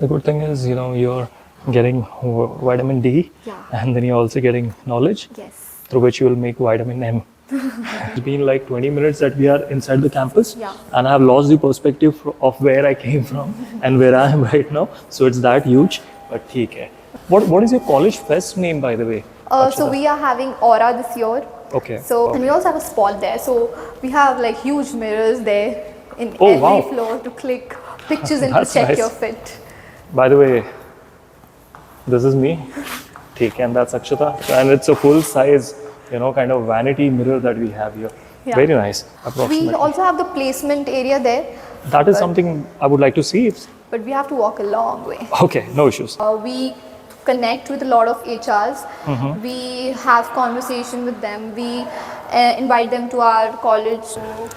The good thing is, you're getting vitamin D, and then you're also getting knowledge, through which you will make vitamin M. It's been like 20 minutes that we are inside the campus, and I have lost the perspective of where I came from and where I am right now. So it's that huge, but theek hai. What is your college fest name, by the way? So we are having Aura this year. Okay. So and we also have a spot there. So we have like huge mirrors there in every floor to click pictures and to check your fit. By the way, this is me, and that's Akshata, and it's a full size, kind of vanity mirror that we have here. Very nice. We also have the placement area there. That is something I would like to see. But we have to walk a long way. Okay, no issues. We connect with a lot of HRs. We have conversation with them. We invite them to our college.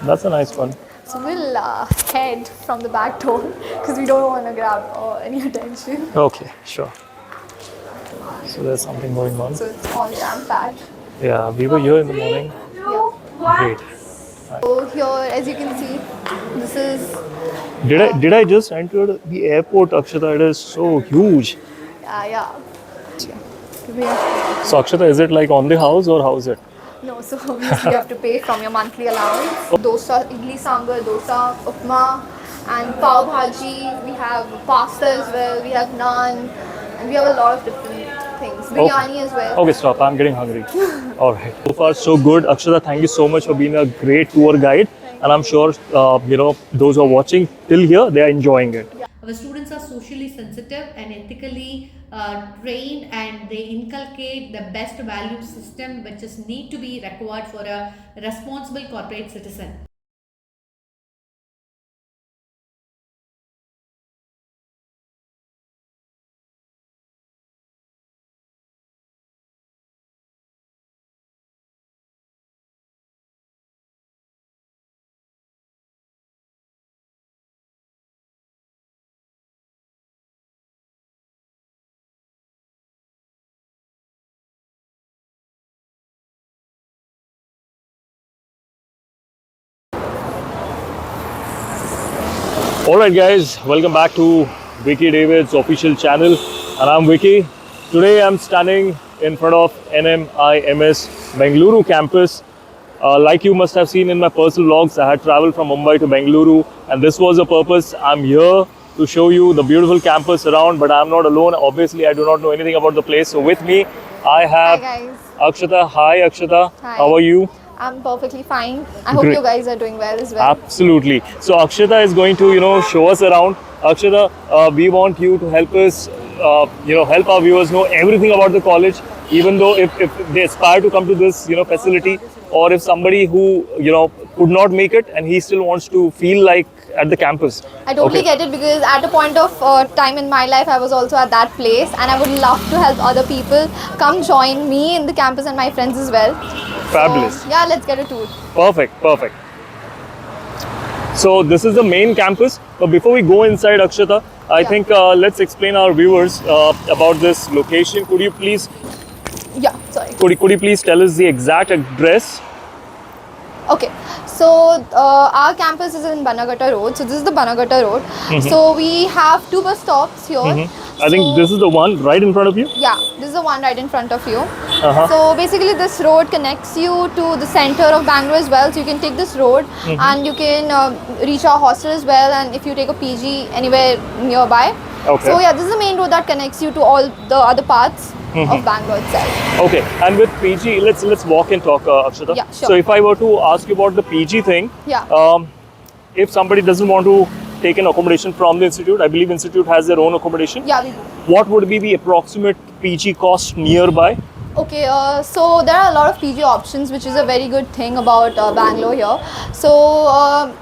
That's a nice one. So we'll head from the back door because we don't want to grab any attention. Okay, sure. So there's something going on. So it's all jam-packed. Yeah, we were here in the morning. Great. So here, as you can see, this is... Did I just enter the airport, Akshata? It is so huge. Yeah. So Akshata, is it like on the house or how is it? No, so obviously you have to pay from your monthly allowance. Dosa, idli sambar, dosa, upma, and pav bhaji. We have pasta as well. We have naan, and we have a lot of different things. Biryani as well. Okay, stop. I'm getting hungry. All right. So far, so good. Akshata, thank you so much for being a great tour guide. And I'm sure, those who are watching till here, they are enjoying it. Our students are socially sensitive and ethically trained, and they inculcate the best value system which is need to be required for a responsible corporate citizen. Alright guys, welcome back to Wicky David's official channel, and I'm Wicky. Today I'm standing in front of NMIMS Bengaluru campus. Like you must have seen in my personal vlogs, I had traveled from Mumbai to Bengaluru, and this was the purpose. I'm here to show you the beautiful campus around, but I'm not alone. Obviously, I do not know anything about the place. So with me, I have Akshata. Hi Akshata, how are you? I'm perfectly fine. I hope you guys are doing well as well. Absolutely. So Akshata is going to, show us around. Akshata, we want you to help us, help our viewers know everything about the college, even though if they aspire to come to this, facility, or if somebody who, could not make it and he still wants to feel like at the campus. I totally get it, because at a point of time in my life, I was also at that place, and I would love to help other people come join me in the campus and my friends as well. Fabulous. So, yeah, let's get a tour. Perfect. So this is the main campus. But before we go inside, Akshata, I think let's explain our viewers about this location. Could you please? Could you please tell us the exact address? Okay, so our campus is in Banagatta Road. So this is the Banagatta Road. So we have 2 bus stops here. I think this is the one right in front of you? Yeah, this is the one right in front of you. So basically this road connects you to the center of Bangalore as well. So you can take this road and you can reach our hostel as well, and if you take a PG anywhere nearby. Okay. So yeah, this is the main road that connects you to all the other parts of Bangalore itself. Okay, and with PG, let's walk and talk, Akshata. Yeah, sure. So if I were to ask you about the PG thing, if somebody doesn't want to take an accommodation from the institute, I believe institute has their own accommodation. Yeah, we do. What would be the approximate PG cost nearby? Okay, so there are a lot of PG options, which is a very good thing about Bangalore here. So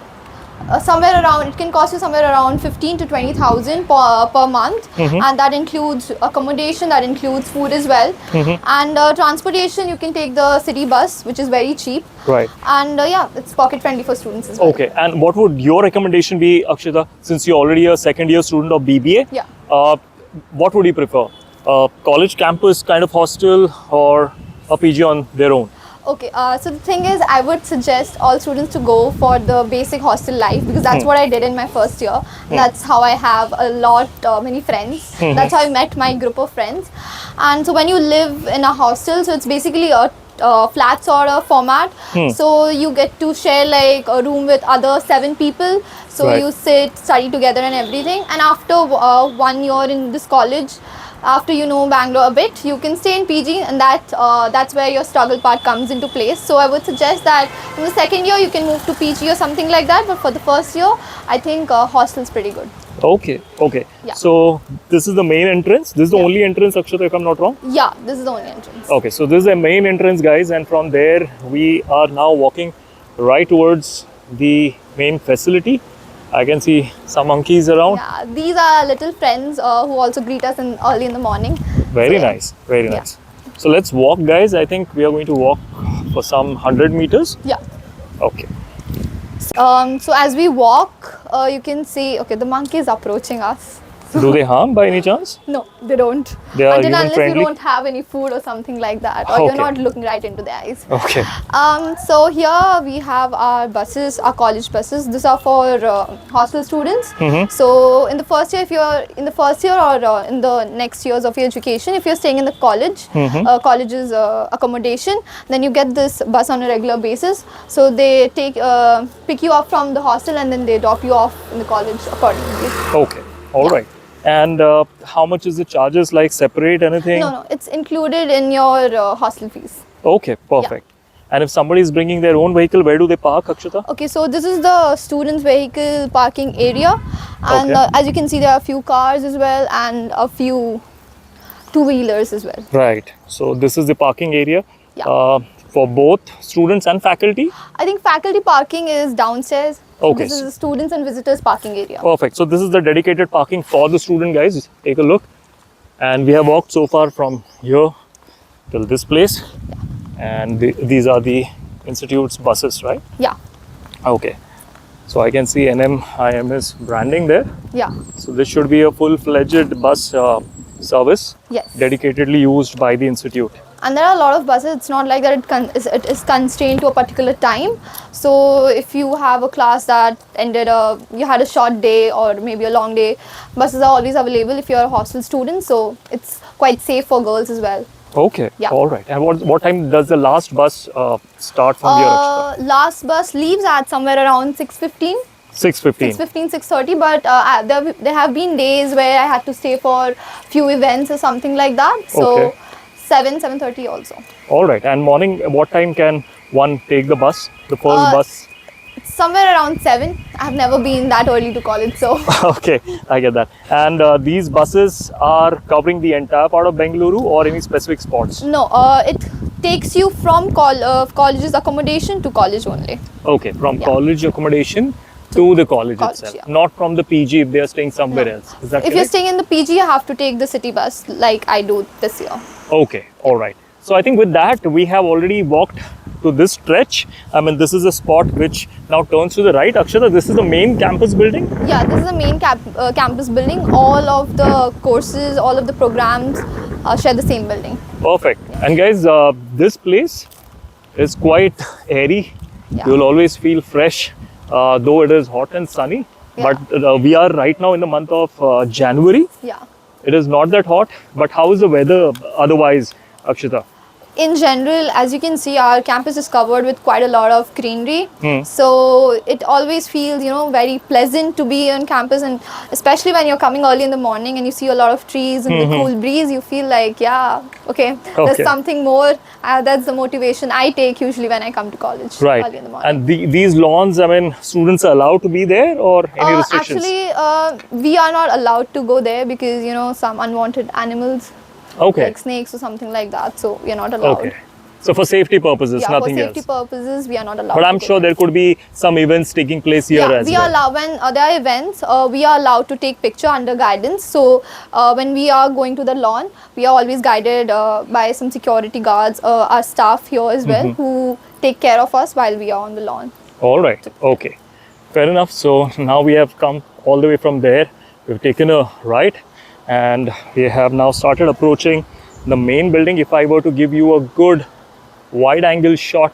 somewhere around, it can cost you somewhere around 15 to 20,000 per month, and that includes accommodation, that includes food as well, and transportation. You can take the city bus, which is very cheap, right? And yeah, it's pocket friendly for students as well. Okay, and what would your recommendation be, Akshata, since you're already a second year student of BBA? Yeah. What would you prefer? College campus kind of hostel or a PG on their own? Okay, so the thing is, I would suggest all students to go for the basic hostel life because that's what I did in my first year. That's how I have many friends. That's how I met my group of friends. And so when you live in a hostel, so it's basically a flat sort of format. So you get to share like a room with other 7 people. So Right. you sit, study together and everything. And after 1 year in this college, after you know Bangalore a bit, you can stay in PG, and that's where your struggle part comes into place. So I would suggest that in the second year you can move to PG or something like that, but for the first year I think hostel's pretty good. Okay, okay. Yeah. So this is the main entrance. This is the Yeah. only entrance, Akshata, if I'm not wrong. Yeah, this is the only entrance. Okay, so this is the main entrance, guys, and from there we are now walking right towards the main facility. I can see some monkeys around. Yeah, these are little friends who also greet us early in the morning. Very So, yeah. nice, very Yeah. nice. So let's walk, guys. I think we are going to walk for some 100 meters. Yeah. Okay. So as we walk, you can see, okay, the monkey is approaching us. Do they harm by any chance? No, they don't. They are Until human unless friendly? you don't have any food or something like that, or you're Okay. not looking right into their eyes. Okay. So here we have our buses, our college buses. These are for hostel students. So in the first year, if you're in the first year or in the next years of your education, if you're staying in the college, college's accommodation, then you get this bus on a regular basis. So they pick you up from the hostel and then they drop you off in the college accordingly. Okay. All right. And how much is the charges, like separate anything? No, it's included in your hostel fees. Okay, perfect. And if somebody is bringing their own vehicle, where do they park, Akshata? Okay, so this is the students' vehicle parking area, and Okay. as you can see, there are a few cars as well and a few two-wheelers as well. Right. So this is the parking area Yeah. for both students and faculty. I think faculty parking is downstairs. So Okay. This is the students and visitors parking area. Perfect. So this is the dedicated parking for the student, guys. Take a look. And we have walked so far from here till this place. And these are the institute's buses, right? Yeah, Okay. So I can see NMIMS branding there. yeah, So this should be a full-fledged bus service yes. dedicatedly used by the institute. And there are a lot of buses. It's not like that it is constrained to a particular time. So if you have a class that ended, you had a short day or maybe a long day, buses are always available if you're a hostel student. So it's quite safe for girls as well. Okay. Yeah. All right. And what time does the last bus start from here, Akshita? Last bus leaves at somewhere around 6:15. 6:15. 6:15, 6:30, but there have been days where I had to stay for few events or something like that. So Okay. 7:30 also. All right. And morning, what time can one take the bus? The first bus? Somewhere around 7. I have never been that early to college, so Okay, I get that. And these buses are covering the entire part of Bengaluru or any specific spots? no, it takes you from college's accommodation to college only. Okay, from Yeah. college accommodation to the college College, itself, yeah. not from the PG if they are staying somewhere else. Is that If you're correct? staying in the PG, you have to take the city bus like I do this year. Okay, all right. So I think with that, we have already walked to this stretch. I mean, this is a spot which now turns to the right. Akshata, this is the main campus building? Yeah, this is the main campus building. All of the courses, all of the programs share the same building. Perfect. And guys, this place is quite airy. Yeah. You'll always feel fresh, though it is hot and sunny. Yeah. But we are right now in the month of January. Yeah. It is not that hot, but how is the weather otherwise, Akshita? In general, as you can see, our campus is covered with quite a lot of greenery. So it always feels, very pleasant to be on campus, and especially when you're coming early in the morning and you see a lot of trees and the cool breeze, you feel like, Okay. there's something more. That's the motivation I take usually when I come to college Right. early in the morning. And these lawns, I mean, students are allowed to be there or any restrictions? Actually, we are not allowed to go there because, some unwanted animals Okay. like snakes or something like that. So we are not allowed. Okay. So for safety purposes, Yeah, nothing for safety else. purposes, we are not allowed. But to I'm go sure there. there could be some events taking place here as we well. are allowed when there are events. We are allowed to take picture under guidance. So when we are going to the lawn, we are always guided by some security guards, our staff here as well, who take care of us while we are on the lawn. All right. Okay. Fair enough. So now we have come all the way from there. We've taken a right and we have now started approaching the main building. If I were to give you a good wide angle shot.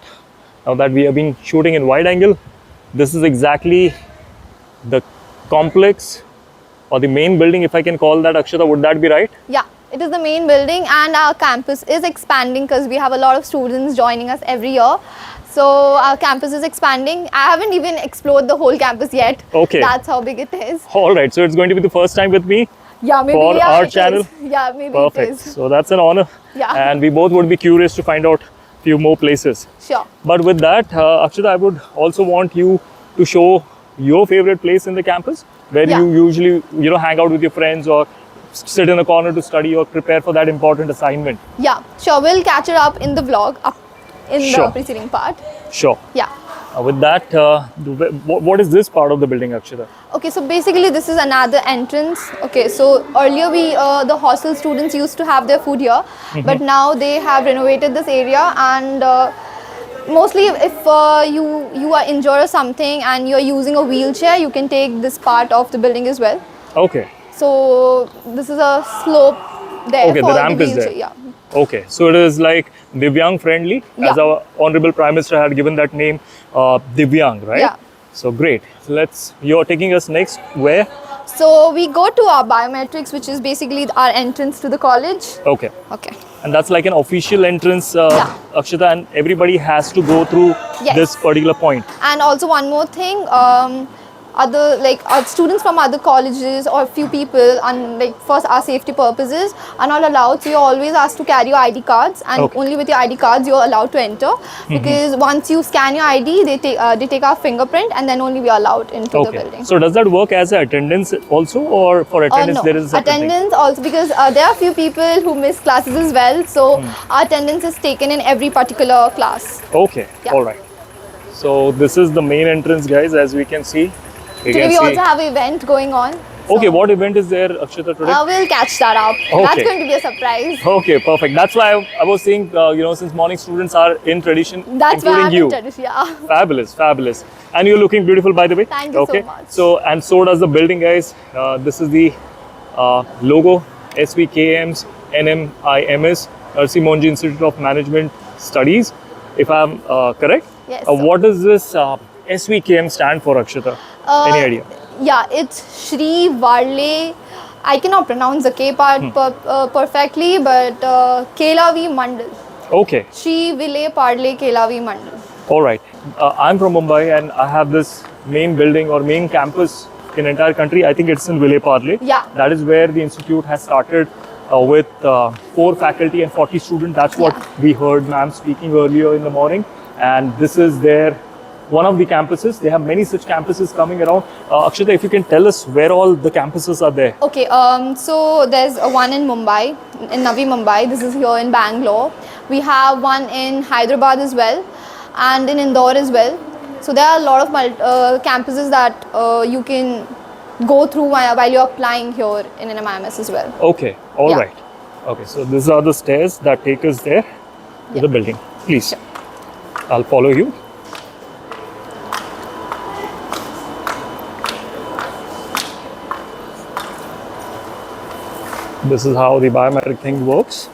Now that we have been shooting in wide angle, this is exactly the complex or the main building, if I can call that, Akshata. Would that be right? Yeah, it is the main building, and our campus is expanding because we have a lot of students joining us every year. So our campus is expanding. I haven't even explored the whole campus yet. Okay. That's how big it is. All right, so it's going to be the first time with me. Yeah, maybe For our it channel? is. Yeah, maybe Perfect. it is. So that's an honor. Yeah. And we both would be curious to find out few more places. Sure. But with that, Akshata, I would also want you to show your favorite place in the campus, where Yeah. you usually, hang out with your friends or sit in a corner to study or prepare for that important assignment. Yeah, sure. We'll catch it up in the vlog, up in Sure. the preceding part. Sure. Yeah. With that, what is this part of the building, Akshata? Okay, so basically this is another entrance. Okay, so earlier the hostel students used to have their food here, but now they have renovated this area, and mostly if you are injured or something and you are using a wheelchair, you can take this part of the building as well. Okay. So this is a slope there Okay, the for ramp is wheelchair. there. Yeah. Okay, so it is like Divyang friendly, as Yeah. our Honorable Prime Minister had given that name, Divyang, right? Yeah. So great. You're taking us next where? So we go to our biometrics, which is basically our entrance to the college. Okay. Okay. And that's like an official entrance, Yeah. Akshata, and everybody has to go through Yes. this particular point. And also one more thing, students from other colleges or few people, and like for our safety purposes, are not allowed. So you're always asked to carry your ID cards, and Okay. only with your ID cards you're allowed to enter. Because once you scan your ID, they take our fingerprint, and then only we are allowed into the Okay. building. So does that work as an attendance also, or for attendance No, there is a separate thing? attendance also, because there are few people who miss classes as well. So our attendance is taken in every particular class. Okay. Yeah. All right. So this is the main entrance, guys, as we can see. We Today can we see. also have an event going on. Okay, So, what event is there, Akshata, today? we'll catch that up. Okay. That's going to be a surprise. Okay, perfect. That's why I was saying, since morning students are in tradition, That's why including I'm you. interested. Yeah. Fabulous, fabulous. And you're looking beautiful, by the way. Thank you so okay. much. So does the building, guys. This is the logo, SVKM's NMIMS, Nursing Monji Institute of Management Studies, if I'm correct. Yes, sir. What does this SVKM stand for, Akshata? Any idea? Yeah, it's Shri Varle. I cannot pronounce the K part perfectly, but Kelavi Mandal. Okay. Shri Vile Parle Kelavi Mandal. All right. I'm from Mumbai, and I have this main building or main campus in entire country. I think it's in Vile Parle. Yeah. That is where the institute has started with 4 faculty and 40 students. That's what we heard ma'am speaking earlier in the morning. And this is one of the campuses. They have many such campuses coming around. Akshata, if you can tell us where all the campuses are there. Okay, so there's one in Mumbai, in Navi Mumbai. This is here in Bangalore. We have one in Hyderabad as well, and in Indore as well. So there are a lot of campuses that you can go through while you're applying here in NMIMS as well. Okay, all Yeah. right. Okay, so these are the stairs that take us there to the building. Please, Sure. I'll follow you. This is how the biometric thing works.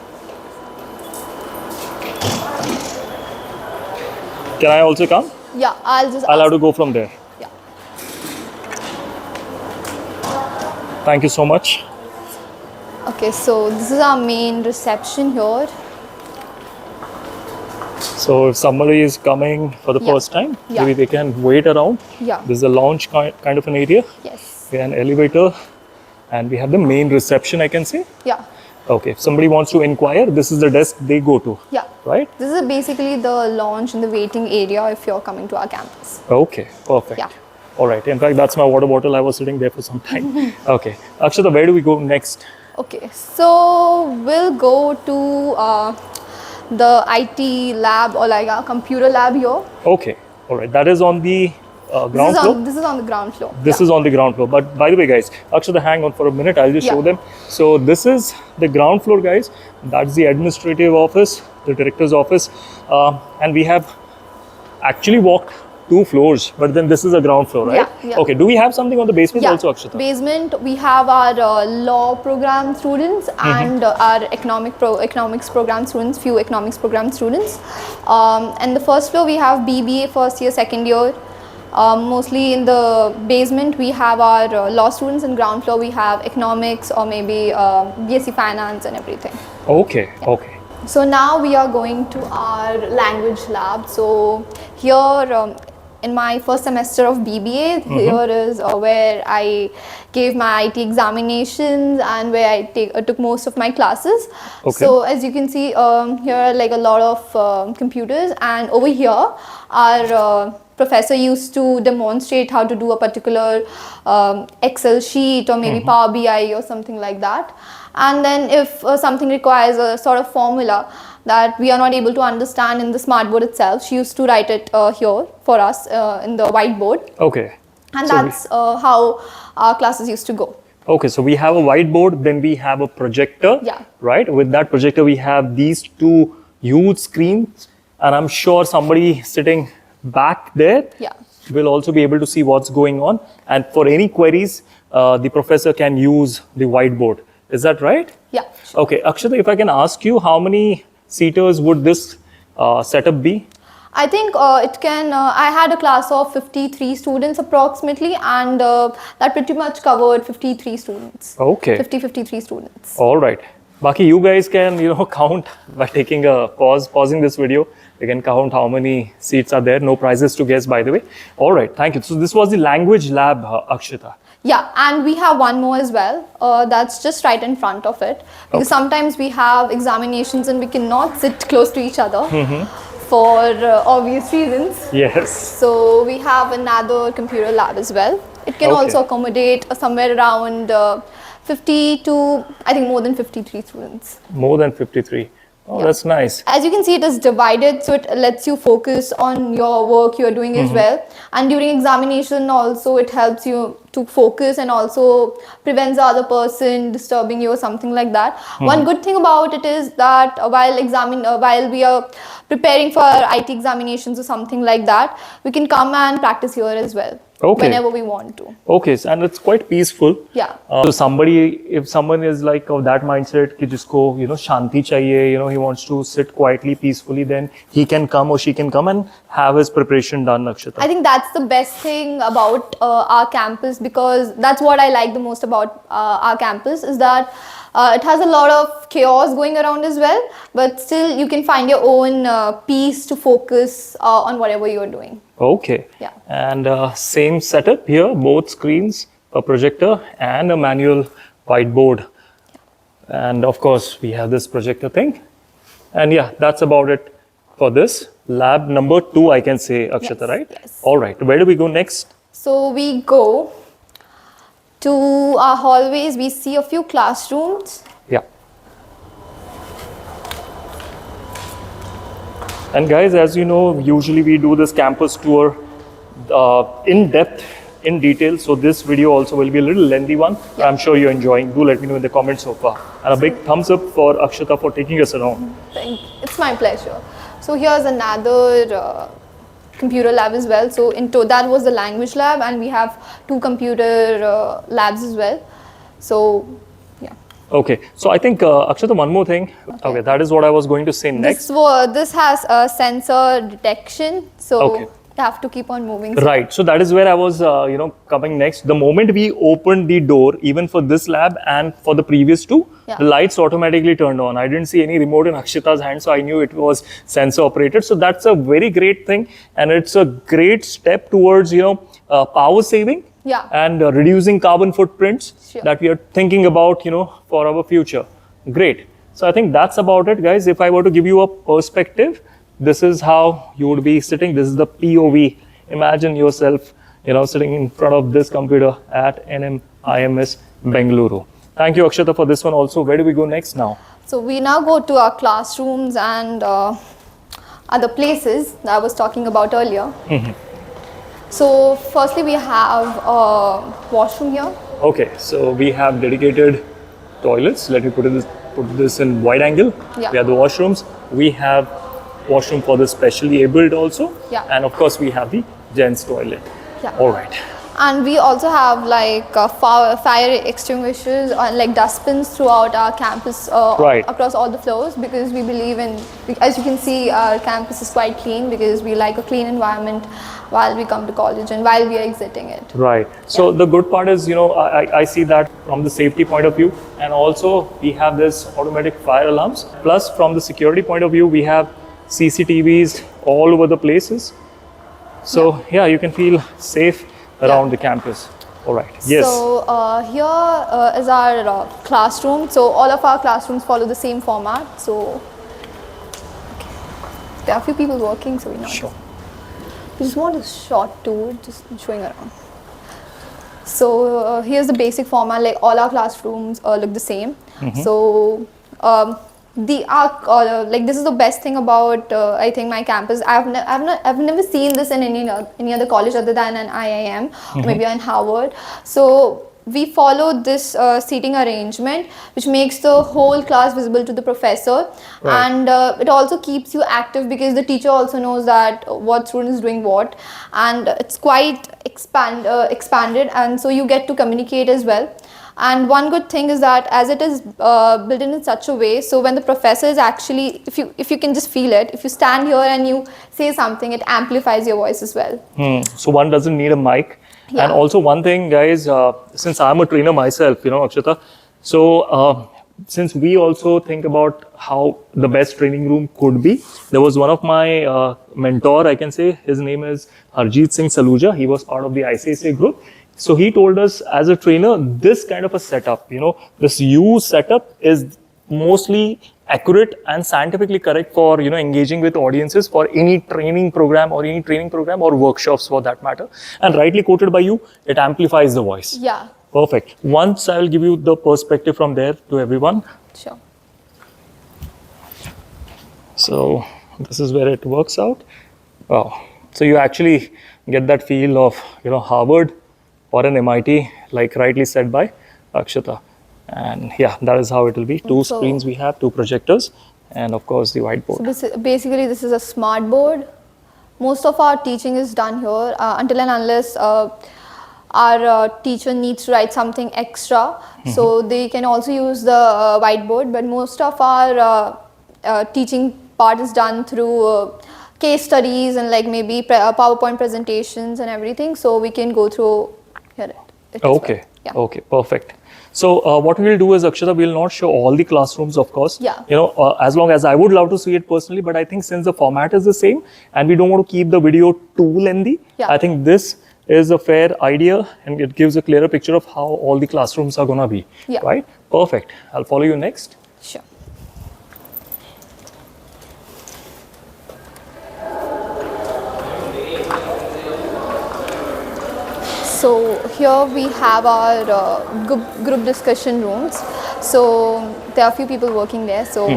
Can I also come? Yeah, I'll I'll have to go from there. Yeah. Thank you so much. Okay, so this is our main reception here. So if somebody is coming for the Yeah. first time, Yeah. maybe they can wait around. Yeah. This is a lounge kind of an area. Yes. We have an elevator, and we have the main reception, I can say. Yeah. Okay, if somebody wants to inquire, this is the desk they go to, Yeah. right? This is basically the lounge and the waiting area if you're coming to our campus. Okay, perfect. Yeah. All right. In fact, that's my water bottle. I was sitting there for some time. Okay. Akshata, where do we go next? Okay, so we'll go to the IT lab, or like a computer lab here. Okay. All right. That is on the ground floor? This is on the ground floor. This is on the ground floor. But by the way, guys, Akshata, hang on for a minute. I'll just show Yeah. them. So this is the ground floor, guys. That's the administrative office, the director's office. And we have actually walked 2 floors, but then this is a ground floor, right? Yeah. Okay, do we have something on the basement also, Akshata? Basement, we have our law program students and our economics program students, few economics program students. And the first floor, we have BBA first year, second year. Mostly in the basement, we have our law students, and ground floor, we have economics or maybe BSc finance and everything. Okay, okay. So now we are going to our language lab. So here in my first semester of BBA, here is where I gave my IT examinations and where I took most of my classes. Okay. So as you can see, here are like a lot of computers, and over here our professor used to demonstrate how to do a particular Excel sheet or maybe Power BI or something like that. And then if something requires a sort of formula that we are not able to understand in the smartboard itself, she used to write it here for us in the whiteboard. Okay. And So that's how our classes used to go. Okay, so we have a whiteboard, then we have a projector, Yeah. right? With that projector, we have these 2 huge screens, and I'm sure somebody sitting back there Yeah. will also be able to see what's going on. And for any queries, the professor can use the whiteboard. Is that right? Yeah. Okay, Akshata, if I can ask you, how many seaters would this setup be? I think it can, I had a class of 53 students approximately, and that pretty much covered 53 students. Okay. 53 students. All right. Baki, you guys can, count by taking a pausing this video. You can count how many seats are there. No prizes to guess, by the way. All right. Thank you. So this was the language lab, Akshita. Yeah, and we have one more as well. That's just right in front of it. Because sometimes we have examinations and we cannot sit close to each other for obvious reasons. Yes. So we have another computer lab as well. It can also accommodate somewhere around 50 to, I think, more than 53 students. More than 53. Oh, that's nice. As you can see, it is divided, so it lets you focus on your work you're doing as well. And during examination also, it helps you to focus and also prevents the other person disturbing you or something like that. One good thing about it is that while we are preparing for our IT examinations or something like that, we can come and practice here as well. Okay. Whenever we want to. Okay, and it's quite peaceful. Yeah. So if someone is like of that mindset, ki jisko, shanti chahiye, he wants to sit quietly, peacefully, then he can come or she can come and have his preparation done, Akshata. I think that's the best thing about our campus, because that's what I like the most about our campus is that it has a lot of chaos going around as well, but still you can find your own peace to focus on whatever you're doing. Okay. Yeah. And same setup here, both screens, a projector and a manual whiteboard. Yeah. And of course, we have this projector thing. And yeah, that's about it for this. Lab number 2, I can say, Akshata, Yes, right? yes. All right. Where do we go next? So we go to our hallways, we see a few classrooms. Yeah. And guys, as you know, usually we do this campus tour in depth, in detail. So this video also will be a little lengthy one. I'm sure you're enjoying. Do let me know in the comments so far. And a big thumbs up for Akshata for taking us around. It's my pleasure. So here's another computer lab as well. So that was the language lab, and we have 2 computer labs as well. So yeah. Okay, so I think Akshata, one more thing. Okay, that is what I was going to say next. This has a sensor detection, so you have to keep on moving. Right, so that is where I was, coming next. The moment we opened the door, even for this lab and for the previous 2, the lights automatically turned on. I didn't see any remote in Akshita's hand, so I knew it was sensor operated. So that's a very great thing, and it's a great step towards, power saving. Yeah. And reducing carbon footprints that we are thinking about, for our future. Great. So I think that's about it, guys. If I were to give you a perspective, this is how you would be sitting. This is the POV. Imagine yourself, sitting in front of this computer at NMIMS Bengaluru. Thank you, Akshata, for this one also. Where do we go next now? So we now go to our classrooms and other places that I was talking about earlier. So firstly, we have a washroom here. Okay, so we have dedicated toilets. Let me put this in wide angle. Yeah. We have the washrooms. We have washroom for the specially abled also. Yeah. And of course, we have the gents toilet. Yeah. All right. And we also have like fire extinguishers or like dustbins throughout our campus Right. across all the floors, because we believe in, as you can see, our campus is quite clean because we like a clean environment while we come to college and while we are exiting it. Right. So the good part is, I see that from the safety point of view, and also we have this automatic fire alarms. Plus, from the security point of view, we have CCTVs all over the places. So yeah, you can feel safe around the campus. All right. Yes. So here is our classroom. So all of our classrooms follow the same format. So there are a few people working, so we know. Sure. We just want a short tour, just showing around. So here's the basic format. Like all our classrooms look the same. So like this is the best thing about I think my campus. I've never seen this in any other college other than an IIM or maybe in Harvard. So we follow this seating arrangement, which makes the whole class visible to the professor, and it also keeps you active because the teacher also knows that what student is doing what, and it's quite expanded, and so you get to communicate as well. And one good thing is that as it is built in such a way, so when the professor is actually, if you can just feel it, if you stand here and you say something, it amplifies your voice as well. So one doesn't need a mic. Yeah. And also one thing, guys, since I'm a trainer myself, Akshata, so since we also think about how the best training room could be, there was one of my mentor, I can say, his name is Harjeet Singh Saluja. He was part of the ICSA group. So he told us as a trainer, this kind of a setup, this U setup is mostly accurate and scientifically correct for, engaging with audiences for any training program or workshops for that matter. And rightly quoted by you, it amplifies the voice. Yeah. Perfect. Once I will give you the perspective from there to everyone. Sure. So this is where it works out. Wow. So you actually get that feel of, Harvard or an MIT, like rightly said by Akshata. And yeah, that is how it will be. Two screens we have, two projectors, and of course the whiteboard. So basically this is a smart board. Most of our teaching is done here until and unless our teacher needs to write something extra. So they can also use the whiteboard, but most of our teaching part is done through case studies and like maybe PowerPoint presentations and everything. So we can go through here. Okay. Yeah. Okay. Perfect. So what we will do is, Akshata, we will not show all the classrooms, of course. Yeah. As long as I would love to see it personally, but I think since the format is the same and we don't want to keep the video too lengthy, I think this is a fair idea and it gives a clearer picture of how all the classrooms are going to be. Yeah. Right? Perfect. I'll follow you next. Sure. So here we have our group discussion rooms. So there are a few people working there. So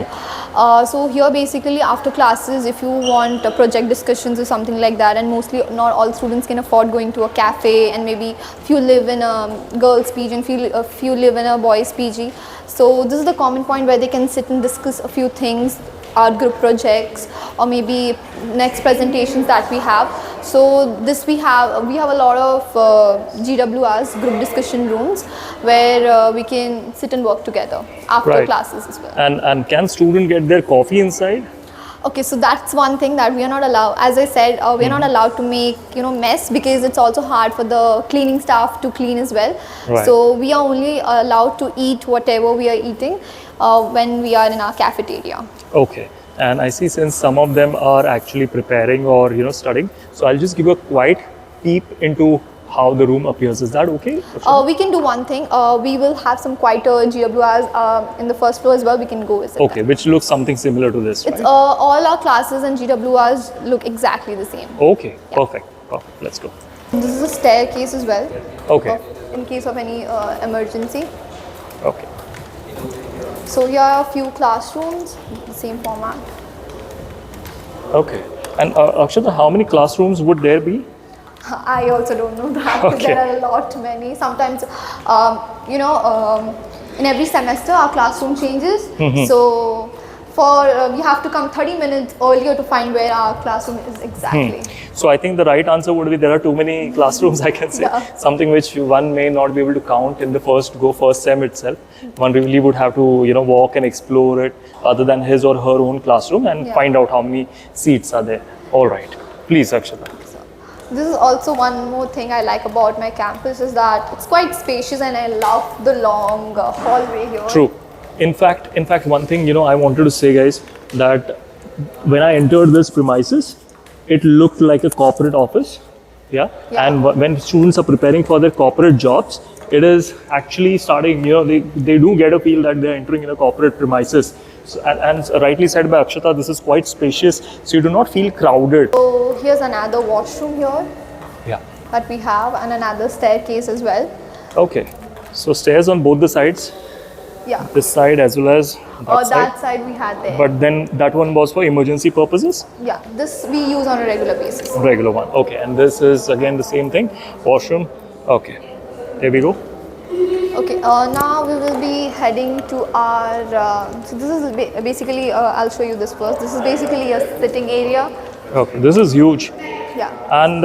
so here basically after classes, if you want project discussions or something like that, and mostly not all students can afford going to a cafe, and maybe few live in a girls' PG and few live in a boys' PG. So this is the common point where they can sit and discuss a few things, our group projects, or maybe next presentations that we have. So this we have a lot of GWRs, group discussion rooms, where we can sit and work together after classes as well. And can student get their coffee inside? Okay, so that's one thing that we are not allowed. As I said, we are not allowed to make mess, because it's also hard for the cleaning staff to clean as well. Right. So we are only allowed to eat whatever we are eating when we are in our cafeteria. Okay. And I see since some of them are actually preparing or studying, so I'll just give a quiet peep into how the room appears. Is that okay? We can do one thing. We will have some quieter GWRs in the first floor as well. We can go visit. Okay, which looks something similar to this, It's right? all our classes and GWRs look exactly the same. Okay, perfect. Perfect. Let's go. This is a staircase as well. Okay. In case of any emergency. Okay. So here are a few classrooms, the same format. Okay. And Akshata, how many classrooms would there be? I also don't know that. Okay. There are a lot many. Sometimes, in every semester our classroom changes. So you have to come 30 minutes earlier to find where our classroom is exactly. So I think the right answer would be there are too many classrooms, I can say. Yeah. Something which one may not be able to count in the first sem itself. One really would have to, walk and explore it other than his or her own classroom and find out how many seats are there. All right. Please, Akshata. This is also one more thing I like about my campus is that it's quite spacious and I love the long hallway here. True. In fact, one thing, I wanted to say, guys, that when I entered this premises, it looked like a corporate office. Yeah. And when students are preparing for their corporate jobs, it is actually starting, they do get a feel that they're entering in a corporate premises. So, and rightly said by Akshata, this is quite spacious, so you do not feel crowded. So here's another washroom here. Yeah. That we have, and another staircase as well. Okay. So stairs on both the sides. Yeah. This side as well as that side we had there. But then that one was for emergency purposes? Yeah, this we use on a regular basis. Regular one. Okay. And this is again the same thing. Washroom. Okay. There we go. Okay. Now we will be heading to our. So this is basically. I'll show you this first. This is basically a sitting area. Okay. This is huge. Yeah. And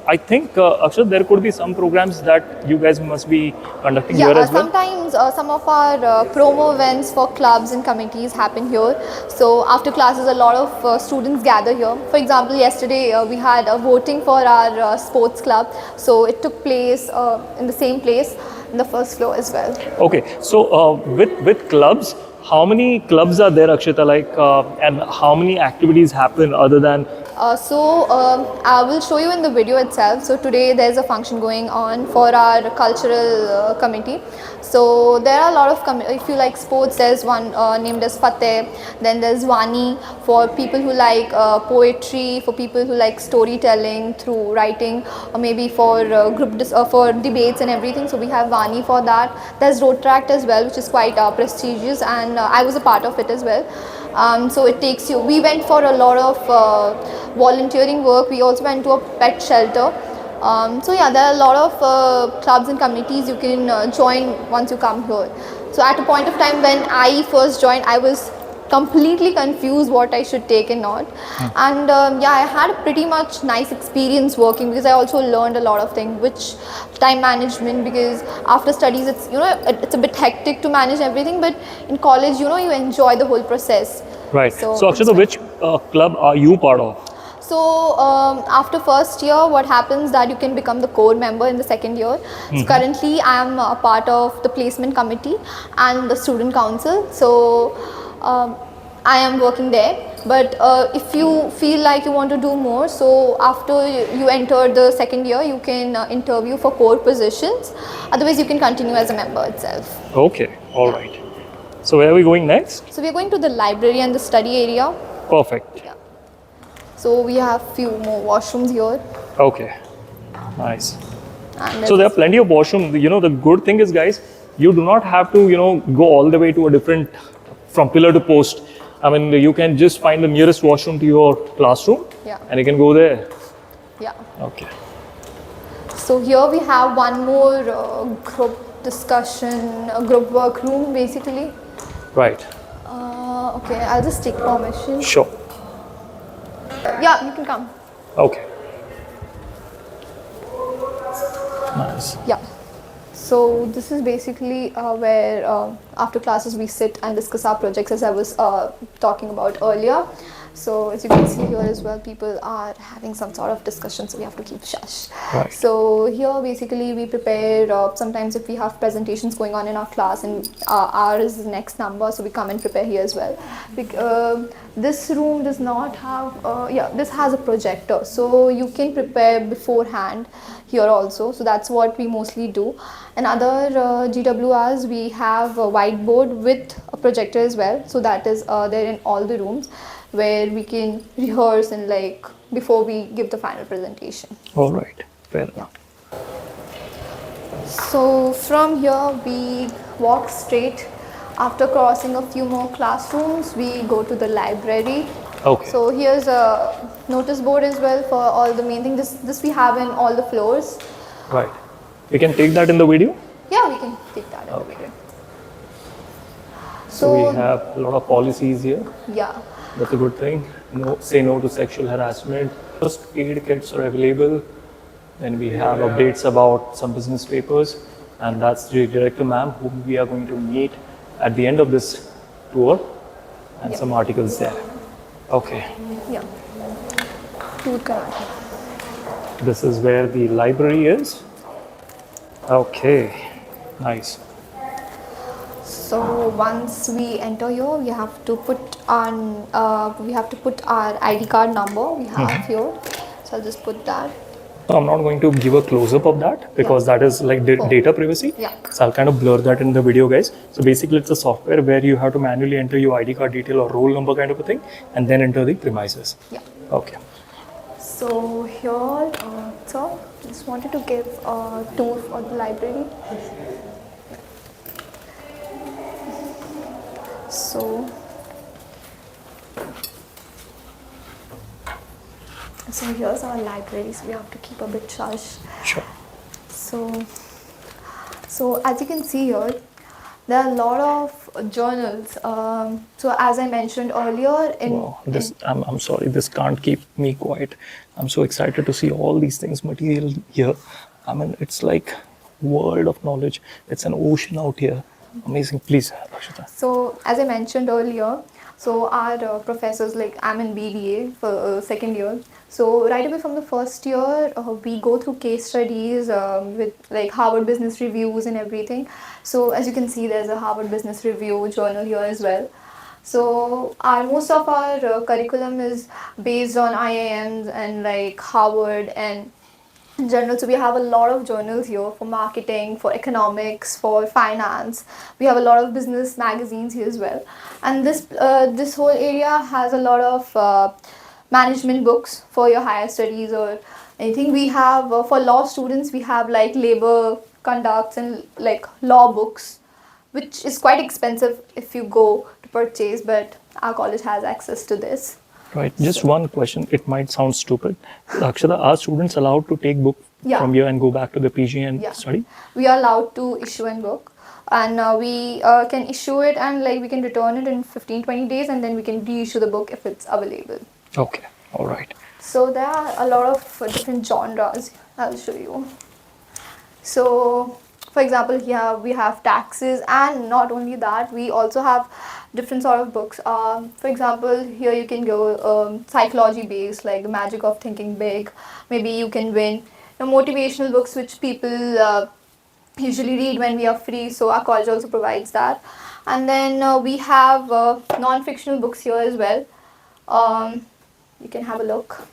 I think, Akshat, there could be some programs that you guys must be conducting here as well. Sometimes some of our promo events for clubs and committees happen here. So after classes, a lot of students gather here. For example, yesterday we had voting for our sports club. So it took place in the same place, in the first floor as well. Okay, so with clubs, how many clubs are there, Akshita, and how many activities happen other than? I will show you in the video itself. So today there's a function going on for our cultural committee. So there are a lot of, if you like sports, there's one named as Fateh, then there's Vani for people who like poetry, for people who like storytelling through writing, or maybe for for debates and everything. So we have Vani for that. There's Road Tract as well, which is quite prestigious, and I was a part of it as well. So it takes you, we went for a lot of volunteering work. We also went to a pet shelter. So yeah, there are a lot of clubs and committees you can join once you come here. So at a point of time when I first joined, I was completely confused what I should take and not. And I had a pretty much nice experience working because I also learned a lot of things, which time management, because after studies it's it's a bit hectic to manage everything, but in college you enjoy the whole process. Right. So Akshata, which club are you part of? So after first year, what happens that you can become the core member in the second year. So currently I am a part of the placement committee and the student council. So I am working there, but if you feel like you want to do more, so after you enter the second year, you can interview for core positions. Otherwise, you can continue as a member itself. Okay, all right. So where are we going next? So we are going to the library and the study area. Perfect. Yeah. So we have few more washrooms here. Okay, nice. And so there are plenty of washrooms. The good thing is, guys, you do not have to, go all the way to a different, from pillar to post. I mean, you can just find the nearest washroom to your classroom, and you can go there. Yeah. Okay. So here we have one more group discussion, group work room, basically. Right. Okay, I'll just take permission. Sure. Yeah, you can come. Okay. Nice. Yeah. So this is basically where after classes we sit and discuss our projects, as I was talking about earlier. So as you can see here as well, people are having some sort of discussion, so we have to keep shush. Right. So here basically we prepare, sometimes if we have presentations going on in our class and ours is the next number, so we come and prepare here as well. This room does not have, this has a projector, so you can prepare beforehand here also. So that's what we mostly do. And other GWRs, we have a whiteboard with a projector as well. So that is there in all the rooms, where we can rehearse and before we give the final presentation. All right, fair enough. So from here we walk straight. After crossing a few more classrooms, we go to the library. Okay. So here's a notice board as well for all the main things. This we have in all the floors. Right. You can take that in the video? Yeah, we can take that in the video. So we have a lot of policies here. Yeah. That's a good thing. No, say no to sexual harassment. First aid kits are available. Then we have updates about some business papers, and that's the director ma'am whom we are going to meet at the end of this tour, and some articles there. Okay. Yeah. Food karate. This is where the library is. Okay. Nice. So once we enter here, we have to put on our ID card number we have here. So I'll just put that. So I'm not going to give a close-up of that because that is like data privacy. Yeah. So I'll kind of blur that in the video, guys. So basically it's a software where you have to manually enter your ID card detail or roll number kind of a thing and then enter the premises. Yeah. Okay. So here, so just wanted to give a tour for the library. So here's our library, so we have to keep a bit shush. Sure. So as you can see here, there are a lot of journals. So as I mentioned earlier, I'm sorry, this can't keep me quiet. I'm so excited to see all these things material here. I mean, it's like world of knowledge. It's an ocean out here. Amazing. Please, Rakshita. So as I mentioned earlier, so our professors, like I'm in BBA for second year. So right away from the first year, we go through case studies with like Harvard Business Reviews and everything. So as you can see, there's a Harvard Business Review journal here as well. So most of our curriculum is based on IIMs and like Harvard and in general. So we have a lot of journals here for marketing, for economics, for finance. We have a lot of business magazines here as well. And this whole area has a lot of management books for your higher studies or anything. We have for law students, we have like labor conducts and like law books, which is quite expensive if you go to purchase, but our college has access to this. Right. Just one question. It might sound stupid. Akshata, are students allowed to take book from here and go back to the PG and study? We are allowed to issue a book, and we can issue it and like we can return it in 15-20 days, and then we can reissue the book if it's available. Okay. All right. So there are a lot of different genres. I'll show you. So for example, here we have taxes, and not only that, we also have different sort of books. For example, here you can go psychology based, like the magic of thinking big. Maybe you can win motivational books, which people usually read when we are free. So our college also provides that. And then we have non-fictional books here as well. You can have a look.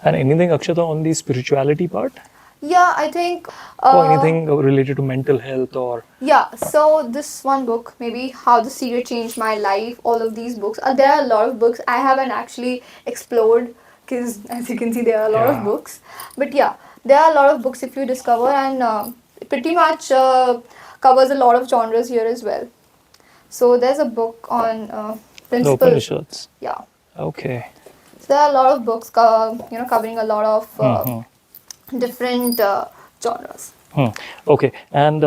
And anything, Akshata, on the spirituality part? Yeah, I think... or anything related to mental health or... Yeah, so this one book, maybe How the Secret Changed My Life, all of these books. There are a lot of books I haven't actually explored because as you can see, there are a lot of books. But yeah, there are a lot of books if you discover, and it pretty much covers a lot of genres here as well. So there's a book on principles. The Upanishads. Yeah. Okay. So there are a lot of books, covering a lot of... different genres. Okay, and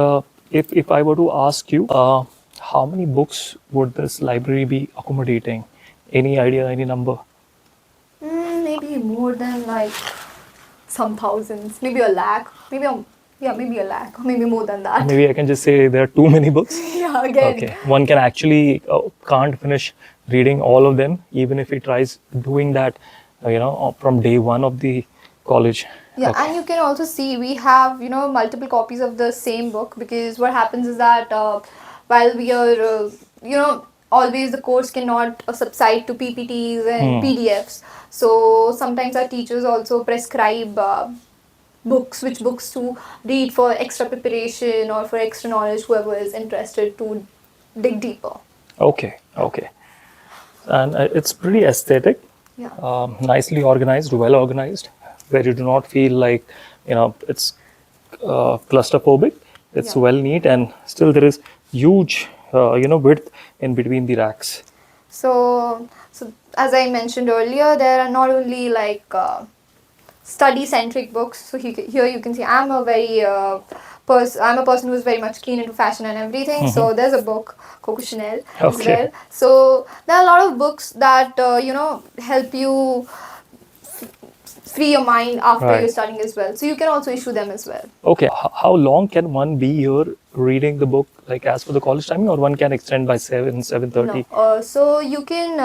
if I were to ask you, how many books would this library be accommodating? Any idea, any number? Maybe more than like some thousands, maybe 1 lakh, maybe a lakh, or maybe more than that. Maybe I can just say there are too many books. Yeah, again. Okay, one can actually can't finish reading all of them, even if he tries doing that, from day one of the college. Yeah, and you can also see we have, multiple copies of the same book, because what happens is that while we are, always the course cannot subside to PPTs and PDFs. So sometimes our teachers also prescribe which books to read for extra preparation or for extra knowledge, whoever is interested to dig deeper. Okay. And it's pretty aesthetic, nicely organized, well organized, where you do not feel like, it's claustrophobic. It's well neat, and still there is huge, width in between the racks. So as I mentioned earlier, there are not only like study-centric books. So here you can see I'm a very I'm a person who's very much keen into fashion and everything. So there's a book, Coco Chanel, as Okay. well. So there are a lot of books that help you free your mind after Right. you're studying as well. So you can also issue them as well. Okay. How long can one be here reading the book, like as for the college timing, or one can extend by 7:30? No. So you can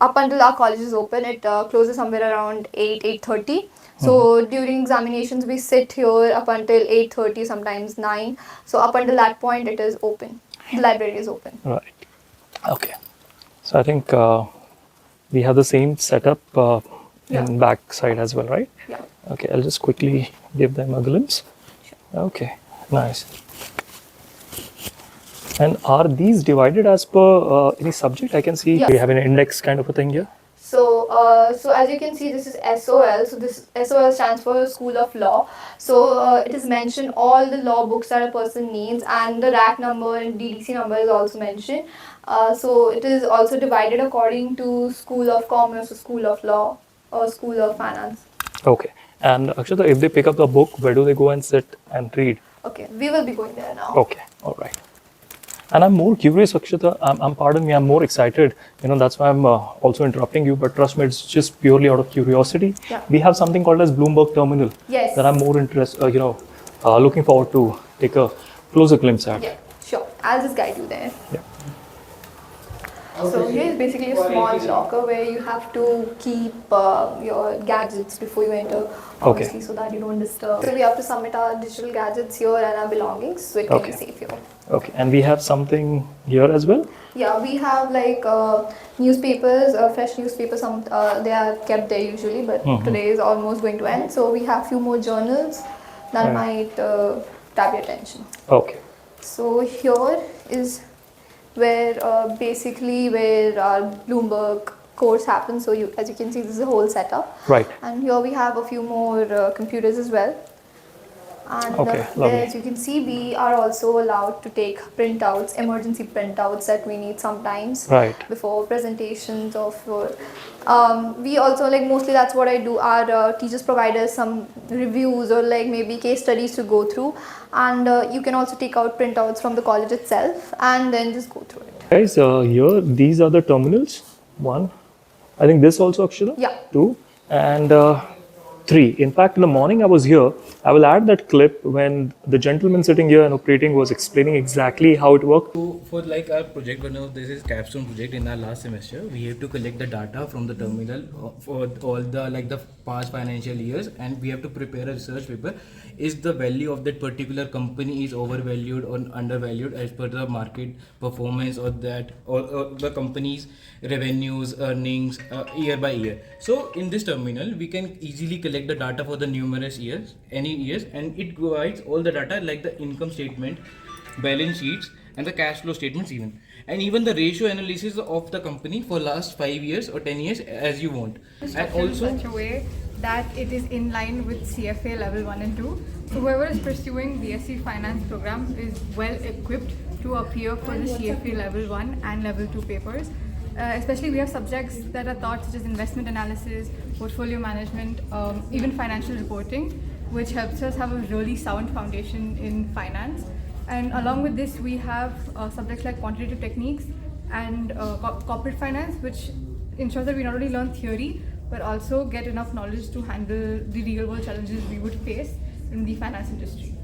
up until our college is open, it closes somewhere around 8:30. So during examinations we sit here up until 8:30, sometimes 9. So up until that point it is open. The library is open. Right. Okay. So I think we have the same setup in back side as well, right? Yeah. Okay. I'll just quickly give them a glimpse. Okay. Nice. And are these divided as per any subject? I can see Yes. we have an index kind of a thing here. So, as you can see, this is SOL. So this SOL stands for School of Law. So it is mentioned all the law books that a person needs, and the rack number and DDC number is also mentioned. So it is also divided according to School of Commerce, or School of Law, or School of Finance. Okay. And Akshata, if they pick up the book, where do they go and sit and read? Okay, we will be going there now. Okay. All right. And I'm more curious, Akshata. Pardon me, I'm more excited. That's why I'm also interrupting you. But trust me, it's just purely out of curiosity. Yeah. We have something called as Bloomberg Terminal. Yes. That I'm more interested. Looking forward to take a closer glimpse at. Yeah, sure. I'll just guide you there. Yeah. So here is basically a small locker where you have to keep your gadgets before you enter, obviously, so that you don't disturb. So we have to submit our digital gadgets here and our belongings, so it can be safe here. Okay. And we have something here as well? Yeah, we have like newspapers, fresh newspapers. They are kept there usually, but today is almost going to end. So we have few more journals that might grab your attention. Okay. So here is where basically where our Bloomberg course happens. So as you can see, this is a whole setup. Right. And here we have a few more computers as well. And Okay, there, lovely. as you can see, we are also allowed to take printouts, emergency printouts that we need sometimes Right. before presentations of we also, like, mostly that's what I do. Our teachers provide us some reviews or like maybe case studies to go through, and you can also take out printouts from the college itself and then just go through it. Guys, here, these are the terminals. 1. I think this also, Akshata? Yeah. 2. And 3. In fact, in the morning I was here. I will add that clip when the gentleman sitting here and operating was explaining exactly how it worked. So for like our project, one of this is capstone project in our last semester. We have to collect the data from the terminal for all the like the past financial years, and we have to prepare a research paper. Is the value of that particular company is overvalued or undervalued as per the market performance, or that or the company's revenues, earnings year by year. So in this terminal, we can easily collect the data for the numerous years, any years, and it provides all the data like the income statement, balance sheets, and the cash flow statements even the ratio analysis of the company for last 5 years or 10 years as you want. And also in such a way that it is in line with CFA level 1 and 2. So whoever is pursuing BSc Finance program is well equipped to appear for the CFA level 1 and level 2 papers. Especially we have subjects that are taught such as investment analysis, portfolio management, even financial reporting, which helps us have a really sound foundation in finance. And along with this, we have subjects like quantitative techniques and corporate finance, which ensures that we not only learn theory, but also get enough knowledge to handle the real world challenges we would face in the finance industry.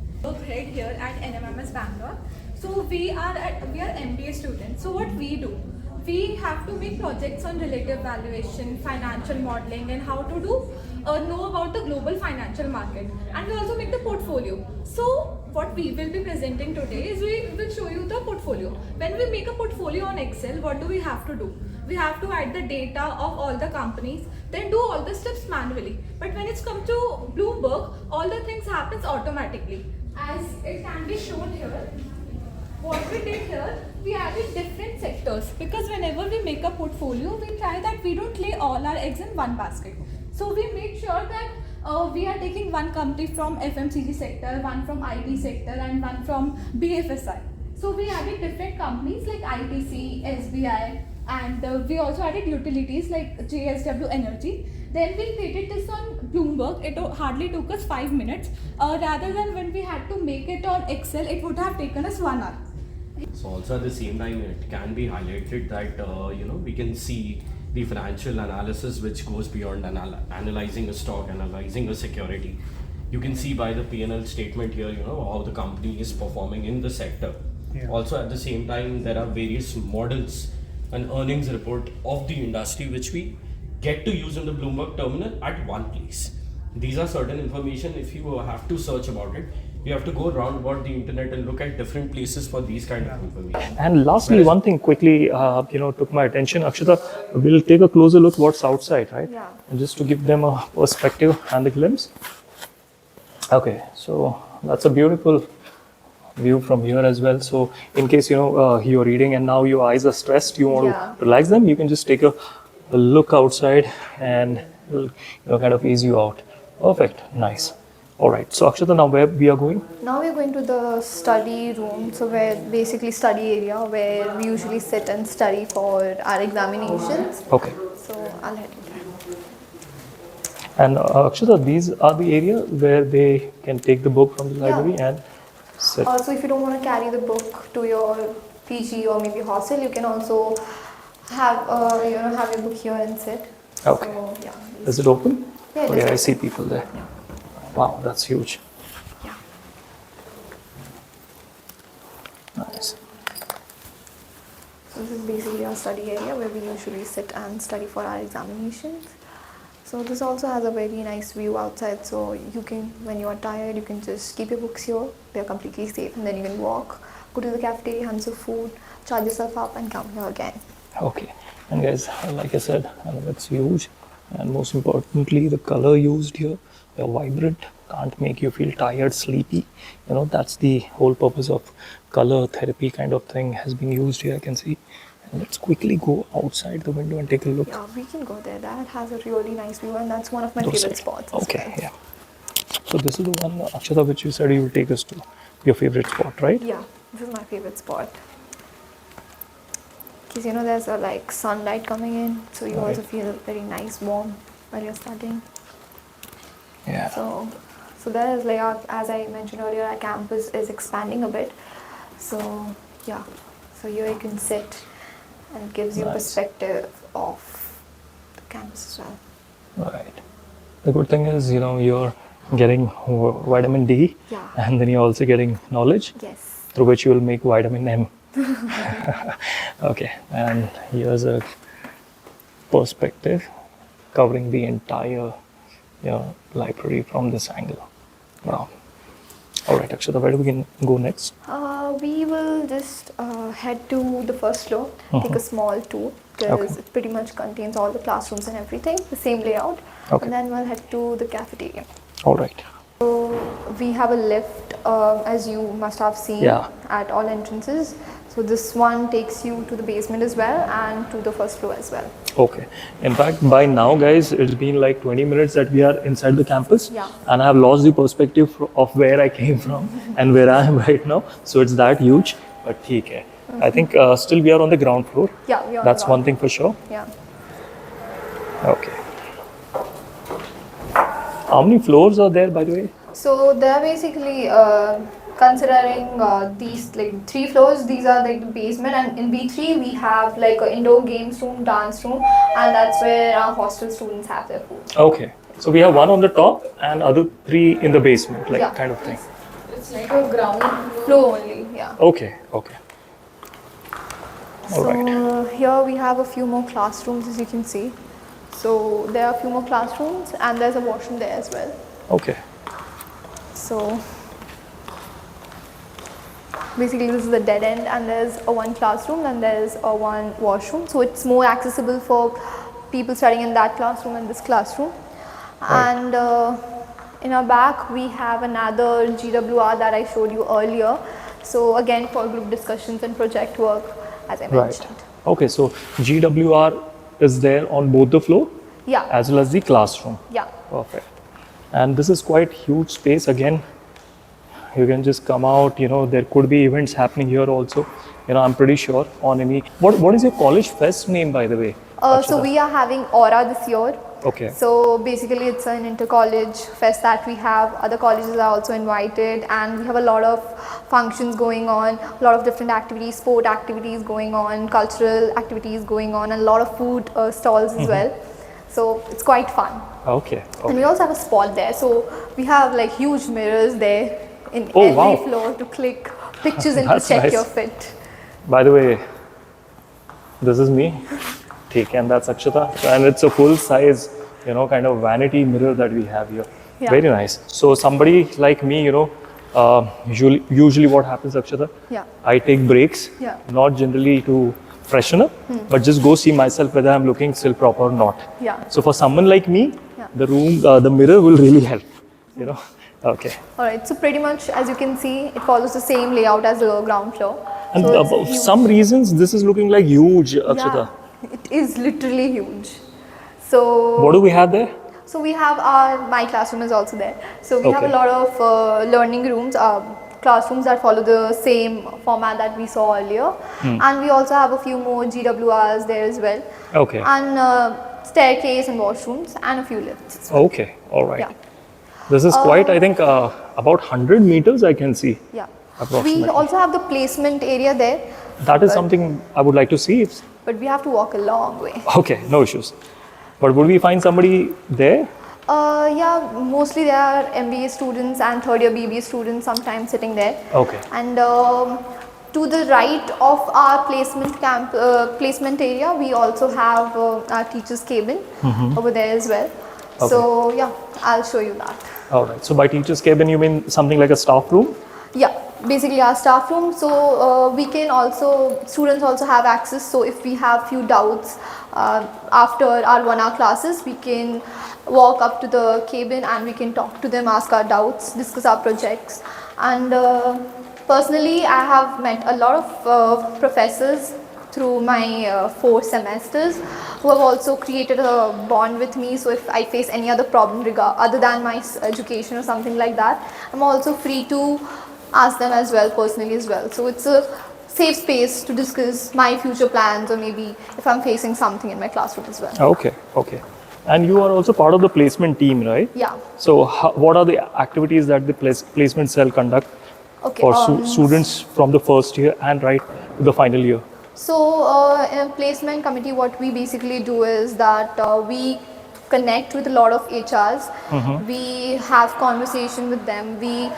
Head here at NMIMS Bangalore. So we are MBA students. So what we do? We have to make projects on relative valuation, financial modeling, and how to know about the global financial market. And we also make the portfolio. So what we will be presenting today is we will show you the portfolio. When we make a portfolio on Excel, what do we have to do? We have to add the data of all the companies, then do all the steps manually. But when it's come to Bloomberg, all the things happens automatically. As it can be shown here, what we did here, we added different sectors, because whenever we make a portfolio, we try that we don't lay all our eggs in one basket. So we make sure that we are taking one company from FMCG sector, one from IT sector, and one from BFSI. So we added different companies like ITC, SBI, and we also added utilities like JSW Energy. Then we created this on Bloomberg. It hardly took us 5 minutes. Rather than when we had to make it on Excel, it would have taken us 1 hour. So also at the same time, it can be highlighted that we can see the financial analysis which goes beyond analyzing a stock, analyzing a security. You can see by the P&L statement here, how the company is performing in the sector. Yeah. Also at the same time, there are various models and earnings report of the industry which we get to use in the Bloomberg terminal at one place. These are certain information. If you have to search about it, you have to go around about the internet and look at different places for these kind of information. And lastly, one thing quickly, took my attention. Akshata, we'll take a closer look what's outside, right? Yeah. And just to give them a perspective and a glimpse. Okay, so that's a beautiful view from here as well. So in case, you're reading and now your eyes are stressed, you want to relax them, you can just take a look outside and it'll kind of ease you out. Perfect, nice. All right, so Akshata, now where we are going? Now we're going to the study room, so where basically study area where we usually sit and study for our examinations. Okay. So I'll head you there. And Akshata, these are the area where they can take the book from the library and sit. So if you don't want to carry the book to your PG or maybe hostel, you can also have have your book here and sit. Okay. So, yeah. Is it open? Yeah, it Oh, is yeah, I open. see people there. Yeah. Wow, that's huge. Yeah. Nice. So this is basically our study area where we usually sit and study for our examinations. So this also has a very nice view outside, so you can, when you are tired, you can just keep your books here. They're completely safe, and then you can walk, go to the cafeteria, have some food, charge yourself up and come here again. Okay. And guys, like I said, it's huge. And most importantly, the color used here, they're vibrant, can't make you feel tired, sleepy. That's the whole purpose of color therapy kind of thing has been used here, I can see. And let's quickly go outside the window and take a look. Yeah, we can go there. That has a really nice view, and that's one of my Those favorite side. spots. as Okay, well. yeah. So this is the one, Akshata, which you said you will take us to. Your favorite spot, right? Yeah, this is my favorite spot. Because there's a sunlight coming in, so you also feel very nice, warm while you're studying. Yeah. So there is as I mentioned earlier, our campus is expanding a bit. So yeah, so here you can sit and it gives you Nice. perspective of the campus as well. Right. The good thing is, you're getting vitamin D, Yeah. and then you're also getting knowledge, Yes. through which you will make vitamin M. Okay, and here's a perspective covering the entire library from this angle. Wow. All right, Akshata, where do we can go next? We will just head to the first floor, take a small tour, because it pretty much contains all the classrooms and everything, the same layout. Okay. And then we'll head to the cafeteria. All right. So we have a lift, as you must have seen at all entrances. So this one takes you to the basement as well and to the first floor as well. Okay. In fact, by now, guys, it's been like 20 minutes that we are inside the campus. Yeah. And I have lost the perspective of where I came from and where I am right now. So it's that huge. But okay. I think still we are on the ground floor. Yeah, we are on That's the one ground thing for sure. Yeah. Okay. How many floors are there, by the way? So they're basically considering these 3 floors. These are the basement, and in B3 we have an indoor games room, dance room, and that's where our hostel students have their food. Okay. So we have one on the top and other 3 in the basement, Yeah. kind of thing. It's like a ground floor only, yeah. Okay. Okay. All So right. here we have a few more classrooms, as you can see. So there are a few more classrooms, and there's a washroom there as well. Okay. So basically this is the dead end, and there's a one classroom and there's a one washroom. So it's more accessible for people studying in that classroom and this classroom. Right. And in our back we have another GWR that I showed you earlier. So again, for group discussions and project work, as I mentioned. Right. Okay. So GWR is there on both the floor Yeah. as well as the classroom. Yeah. Perfect. And this is quite huge space again. You can just come out, there could be events happening here also. I'm pretty sure on any. What is your college fest name, by the way? So we are having Aura this year. Okay. So basically it's an inter-college fest that we have. Other colleges are also invited, and we have a lot of functions going on, a lot of different activities, sport activities going on, cultural activities going on, and a lot of food stalls as well. So it's quite fun. Okay. And we also have a spot there. So we have like huge mirrors there in every floor to click pictures and to check nice. your fit. By the way, this is me. And that's Akshata, and it's a full size, kind of vanity mirror that we have here. Yeah. Very nice. So somebody like me, usually what happens, Akshata? Yeah. I take breaks, Yeah. not generally to freshen up, but just go see myself whether I'm looking still proper or not. Yeah. So for someone like me, Yeah. the mirror will really help. Okay. All right. So pretty much, as you can see, it follows the same layout as the ground floor. And So it's for huge. some reasons, this is looking like huge, Akshata. Yeah, it is literally huge. So What do we have there? So we have my classroom is also there. So we have a Okay. lot of learning rooms, classrooms that follow the same format that we saw earlier. And we also have a few more GWRs there as well. Okay. And staircase and washrooms and a few lifts. Okay. All right. Yeah. This is quite, I think, about 100 meters I can see. Yeah. Approximately. We also have the placement area there, That is something I would like to see. but we have to walk a long way. Okay, no issues. But would we find somebody there? Yeah, mostly there are MBA students and third year BBA students sometimes sitting there. Okay. And to the right of our placement area, we also have our teacher's cabin over there as well. Okay. So yeah, I'll show you that. All right. So by teacher's cabin, you mean something like a staff room? Yeah, basically our staff room. So we can also, students also have access. So if we have few doubts after our 1 hour classes, we can walk up to the cabin and we can talk to them, ask our doubts, discuss our projects. And personally, I have met a lot of professors through my 4 semesters who have also created a bond with me. So if I face any other problem other than my education or something like that, I'm also free to ask them as well, personally as well. So it's a safe space to discuss my future plans, or maybe if I'm facing something in my classroom as well. Okay. Okay. And you are also part of the placement team, right? Yeah. So what are the activities that the placement cell conduct for students from the first year and right to the final year? So in a placement committee, what we basically do is that we connect with a lot of HRs. We have conversation with them. We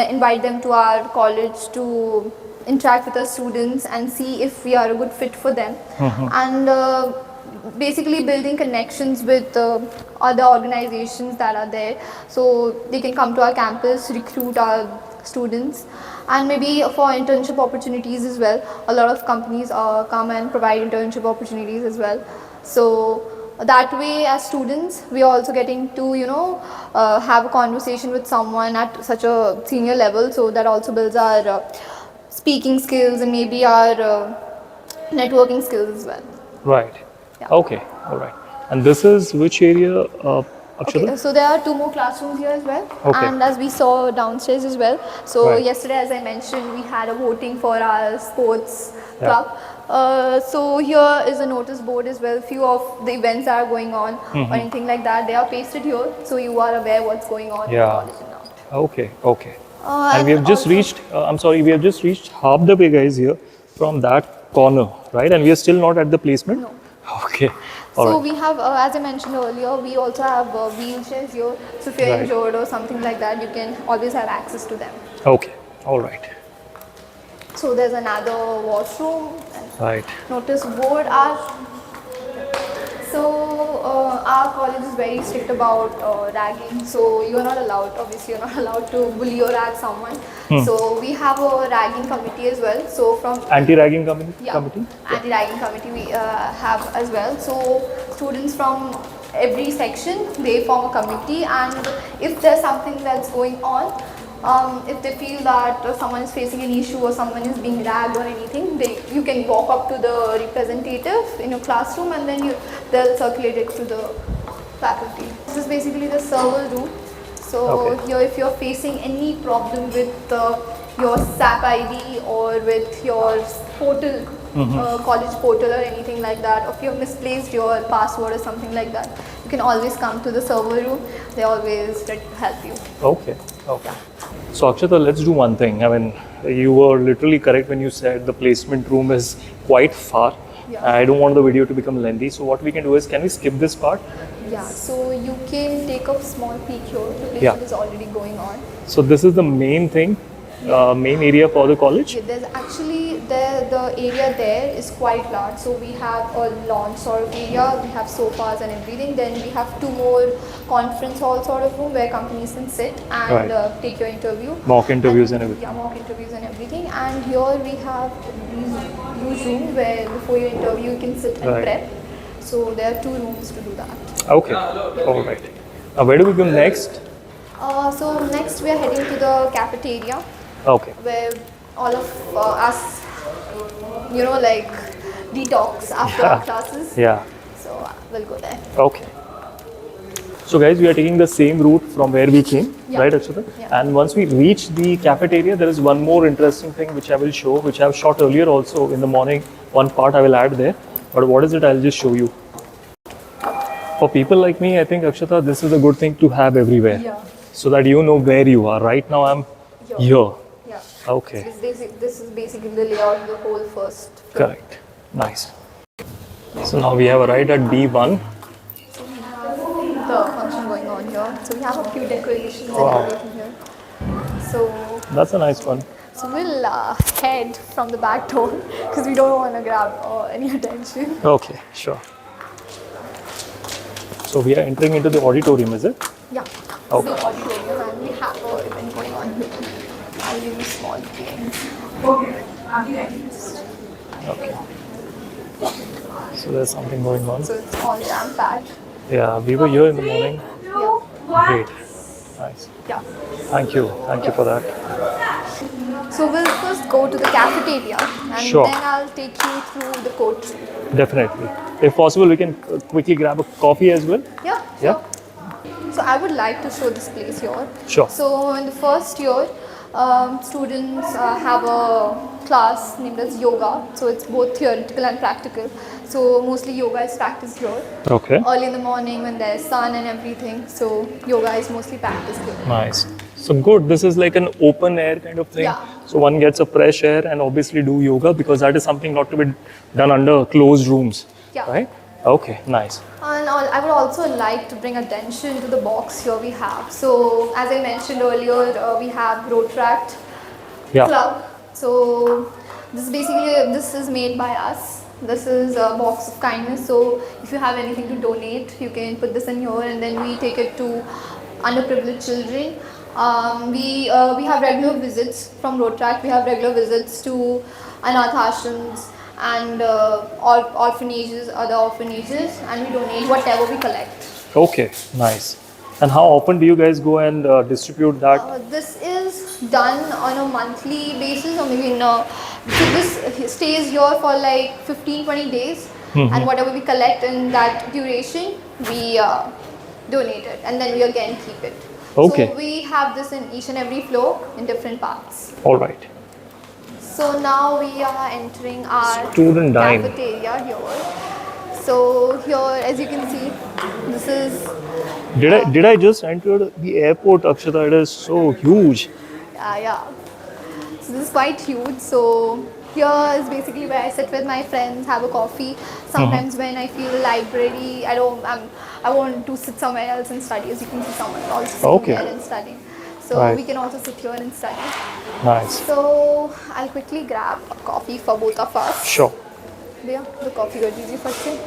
invite them to our college to interact with our students and see if we are a good fit for them. And basically building connections with other organizations that are there, so they can come to our campus, recruit our students, and maybe for internship opportunities as well. A lot of companies come and provide internship opportunities as well. So that way, as students, we are also getting to have a conversation with someone at such a senior level. So that also builds our speaking skills and maybe our networking skills as well. Right. Yeah. Okay. All right. And this is which area, Akshata? Okay, so there are 2 more classrooms here as well, Okay. and as we saw downstairs as well. So Right. yesterday, as I mentioned, we had a voting for our sports Yeah. club. So here is a notice board as well. Few of the events are going on or anything like that, they are pasted here, so you are aware what's going on in the Yeah. college and not. Okay. Okay. And we have just also- reached, we have just reached half the way, guys, here from that corner, right? And we are still not at the placement? No. Okay. All So right. we have, as I mentioned earlier, we also have wheelchairs here. So if you're Right. injured or something like that, you can always have access to them. Okay. All right. So there's another washroom and Right. notice board. Our college is very strict about ragging. So you're not allowed, obviously you're not allowed to bully or rag someone. So we have a ragging committee as well. So from Anti-ragging committee? anti-ragging committee we have as well. So students from every section, they form a committee, and if there's something that's going on, if they feel that someone is facing an issue or someone is being ragged or anything, you can walk up to the representative in your classroom, and then they'll circulate it to the faculty. This is basically the server room. So Okay. here, if you're facing any problem with your SAP ID or with your portal, college portal or anything like that, or if you've misplaced your password or something like that, you can always come to the server room. They're always ready to help you. Okay. Okay. So Akshata, let's do one thing. I mean, you were literally correct when you said the placement room is quite far. Yeah. I don't want the video to become lengthy. So what we can do is, can we skip this part? Yeah, so you can take a small peek here. The placement Yeah. is already going on. So this is the main thing, main area for the college. Yeah, there's actually the area there is quite large. So we have a launch sort of area, we have sofas and everything. Then we have 2 more conference hall sort of room where companies can sit and Right. take your interview. Mock interviews and everything. Yeah, mock interviews and everything. And here we have these huge room where before your interview you can sit and Right. prep. So there are 2 rooms to do that. Okay. All right. Now where do we go next? So next we are heading to the cafeteria, Okay. where all of us, like detox after our classes. Yeah. So we'll go there. Okay. So guys, we are taking the same route from where we came, Yeah. right, Akshata? Yeah. And once we reach the cafeteria, there is one more interesting thing which I will show, which I have shot earlier also in the morning. One part I will add there. But what is it? I'll just show you. For people like me, I think, Akshata, this is a good thing to have everywhere. Yeah. So that you know where you are. Right now, I'm here. Yeah. Okay. This is basically the layout of the whole first floor. Correct. Nice. So now we have arrived at B1. So we have the function going on here. So we have a few decorations Wow. and everything here. So That's a nice one. we'll head from the back door because we don't want to grab any attention. Okay, sure. So we are entering into the auditorium, is it? Yeah. Okay. The auditorium, and we have an event going on here. I'll give you small games. Okay. So there's something going on. So it's all jam packed. Yeah, we were here in the morning. Yeah. Great. Nice. Yeah. Thank you. Thank you for that. So we'll first go to the cafeteria and Sure. then I'll take you through the courtroom. Definitely. If possible, we can quickly grab a coffee as well. Yeah. Yeah. So I would like to show this place here. Sure. So in the first year, students have a class named as yoga. So it's both theoretical and practical. So mostly yoga is practiced here. Okay. Early in the morning when there's sun and everything. So yoga is mostly practiced here. Nice. So good. This is like an open air kind of thing. Yeah. So one gets a fresh air and obviously do yoga because that is something not to be done under closed rooms. Yeah. Right? Okay. Nice. And I would also like to bring attention to the box here we have. So as I mentioned earlier, we have Rotaract Yeah. Club. So this is made by us. This is a box of kindness. So if you have anything to donate, you can put this in here, and then we take it to underprivileged children. We have regular visits from Rotaract. We have regular visits to Anath ashrams and orphanages, other orphanages, and we donate whatever we collect. Okay. Nice. And how often do you guys go and distribute that? This is done on a monthly basis, or maybe so this stays here for like 15-20 days, and whatever we collect in that duration, we donate it, and then we again keep it. Okay. So we have this in each and every floor in different parts. All right. So now we are entering our Student dine. cafeteria here. So here, as you can see, this is Did I just enter the airport, Akshata? It is so huge. yeah. So this is quite huge. So here is basically where I sit with my friends, have a coffee. Sometimes when I feel the library, I want to sit somewhere else and study. As you can see, someone also sitting Okay. here and studying. So Right. we can also sit here and study. Nice. So I'll quickly grab a coffee for both of us. Sure. भैया the coffee कर दीजिए फट से.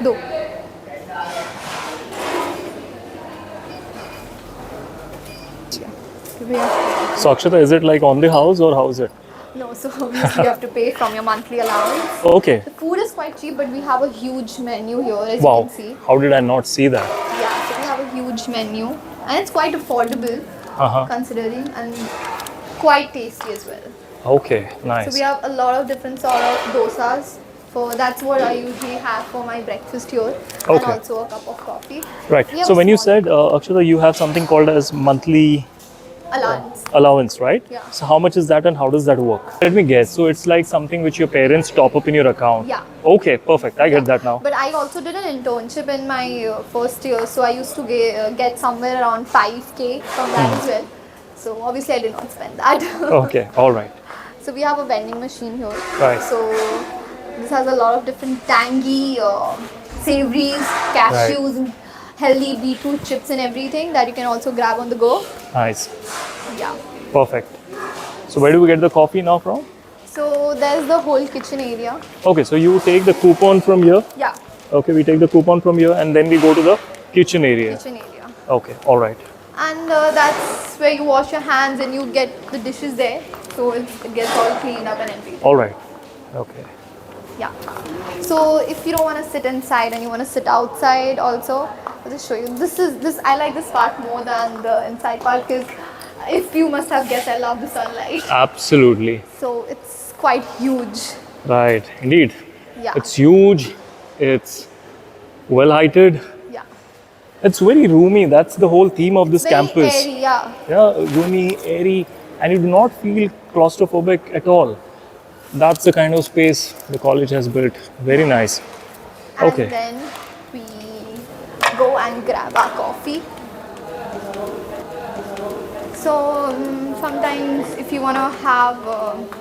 दो. भैया. So Akshata, is it like on the house or how is it? No, so obviously you have to pay from your monthly allowance. Okay. The food is quite cheap, but we have a huge menu here, as Wow. you can see. How did I not see that? Yeah, so we have a huge menu, and it's quite affordable considering, and quite tasty as well. Okay. Nice. So we have a lot of different sort of dosas, that's what I usually have for my breakfast here, and Okay. also a cup of coffee. Right. We have So a when you small said, Akshata, you have something called as monthly allowance. allowance, right? Yeah. So how much is that and how does that work? Let me guess. So it's like something which your parents top up in your account. Yeah. Okay, perfect. I get that now. But I also did an internship in my first year, so I used to get somewhere around 5K from that as well. So obviously I did not spend that. Okay, all right. So we have a vending machine here. Right. So this has a lot of different tangy, savories, cashews, and healthy beetroot chips and everything that you can also grab on the go. Nice. Yeah. Perfect. So where do we get the coffee now from? So there's the whole kitchen area. Okay, so you take the coupon from here. Yeah, Okay, we take the coupon from here and then we go to the kitchen area. kitchen area. Okay, all right. And that's where you wash your hands and you get the dishes there. So it gets all cleaned up and everything. All right. Okay. Yeah. So if you don't want to sit inside and you want to sit outside also, I'll just show you. This I like this part more than the inside part because if you must have guessed, I love the sunlight. Absolutely. So it's quite huge. Right. Indeed. Yeah. It's huge. It's well heighted. Yeah. It's very roomy. That's the whole theme of this Very campus. airy, yeah. Yeah, roomy, airy, and you do not feel claustrophobic at all. That's the kind of space the college has built. Very nice. And Okay. then we go and grab our coffee. So sometimes if you want to have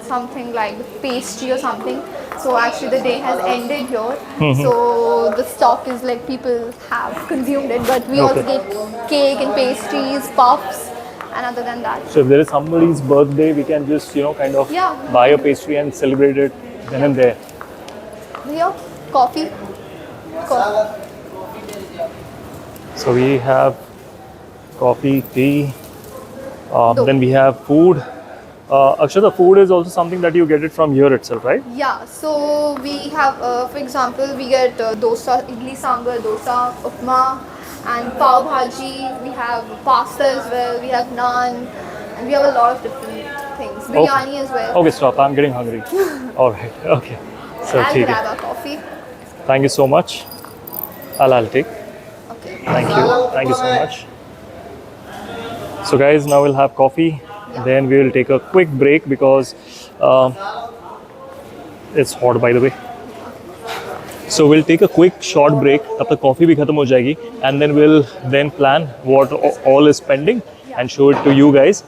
something like pastry or something, so actually the day has ended here. So the stock is like people have consumed it, but we also Okay. get cake and pastries, puffs, and other than that. So if there is somebody's birthday, we can just, kind of Yeah. buy a pastry and celebrate it then and there. Here, coffee. So we have coffee, tea, Dough. then we have food. Akshata, food is also something that you get it from here itself, right? Yeah, so we have, for example, we get dosa, idli sambar, dosa, upma, and pav bhaji. We have pasta as well. We have naan, and we have a lot of different things. Biryani as well. Okay, stop. I'm getting hungry. All right. Okay. So, I'll take grab it. our coffee. Thank you so much. I'll take. Okay. Thank you. Thank you so much. So, guys, now we'll have coffee. Then we'll take a quick break because it's hot, by the way. So we'll take a quick short break. तब तक coffee भी खत्म हो जाएगी, and then we'll then plan what all is pending and show it to you guys.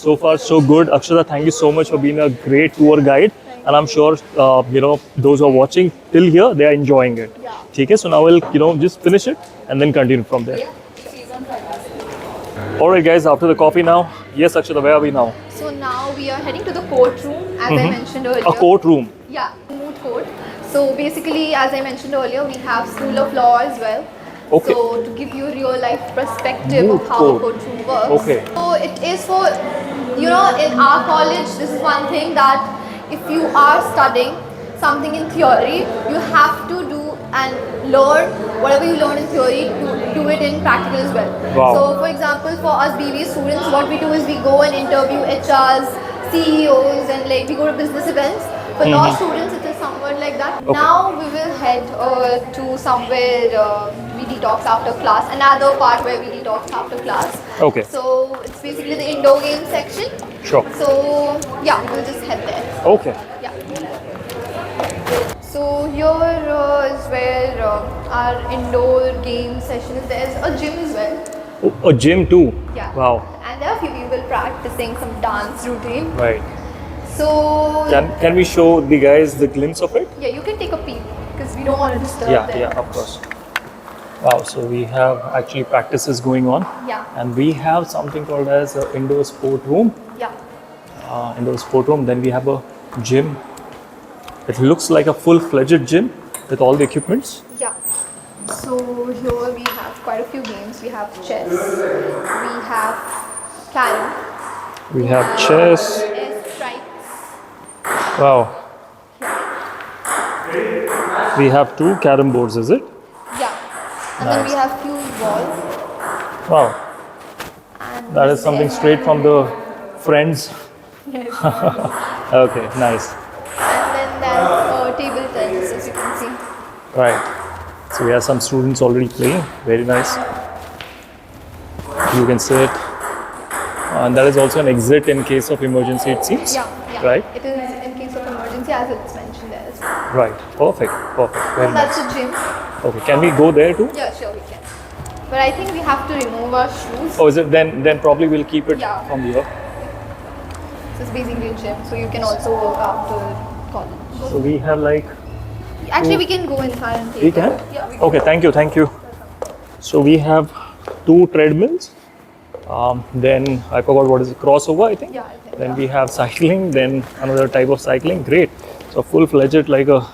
So far, so good. Akshata, thank you so much for being a great tour guide, and I'm sure those who are watching till here, they are enjoying it. ठीक है? So now we'll just finish it and then continue from there. All right, guys. After the coffee now, yes, Akshata, where are we now? So now we are heading to the courtroom, as I mentioned earlier. A courtroom. Yeah, moot court. So basically, as I mentioned earlier, we have School of Law as well. Okay. So to give you real life perspective Moot of how court. a courtroom works. Okay. So it is for, in our college, this is one thing that if you are studying something in theory, you have to do and learn whatever you learn in theory to do it in practical as well. Wow. So for example, for us BBA students, what we do is we go and interview HRs, CEOs, and like we go to business events. For law students, it is somewhat like that. Okay. Now we will head to somewhere we detox after class. Another part where we detox after class. Okay. So it's basically the indoor game section. Sure. So yeah, we'll just head there. Okay. Yeah. So here is where our indoor game session is. There's a gym as well. Oh, a gym too. Yeah. Wow. And there are a few people practicing some dance routine. Right. So Can we show the guys the glimpse of it? yeah, you can take a peek because we don't want to disturb Yeah, them. yeah, of course. Wow, so we have actually practices going on. Yeah. And we have something called as an indoor sport room. Yeah. Indoor sport room. Then we have a gym. It looks like a full-fledged gym with all the equipments. Yeah. So here we have quite a few games. We have chess. We have carom. We have chess. Air strikes. Wow. We have 2 carom boards, is it? Yeah. And then we Nice. have few balls. Wow. And That is something straight from the friends. Yes. Okay, nice. And then there's table tennis, as you Right. So we have some students already playing. Very nice. You can sit. And there is also an exit in case of emergency, it seems. Yeah. Right? It is in case of emergency, as it's mentioned there as well. Right. Perfect. Very And that's nice. a gym. Okay. Can we go there too? Yeah, sure we can. But I think we have to remove our shoes. Oh, is it? Then probably we'll keep it Yeah. from here. This is basically a gym, so you can also work after college. So we have like. Actually, we can go inside and take We can? a look. Yeah, we can. Okay. Thank you. So we have 2 treadmills. Then I forgot what is it, crossover, I think. Yeah, I think. Then we have cycling, then another type of cycling. Great. So full-fledged like a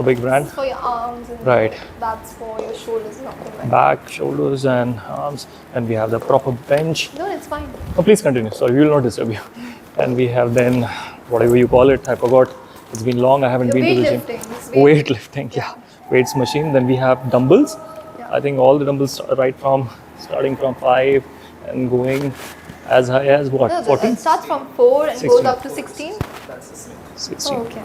big brand. That's for your arms and Right. that's for your shoulders or something like Back, shoulders and arms. And we have the proper bench. that. No, it's fine. Oh, please continue. Sorry, we will not disturb you. And we have then, whatever you call it, I forgot. It's been long, I haven't The been to the gym. weightlifting. It's Weightlifting, yeah. Weights machine. Then we have dumbbells. Yeah. I think all the dumbbells starting from 5 and going as high as what? No, 14? it starts from 4 and 16. goes up to 16. 16. Oh, okay.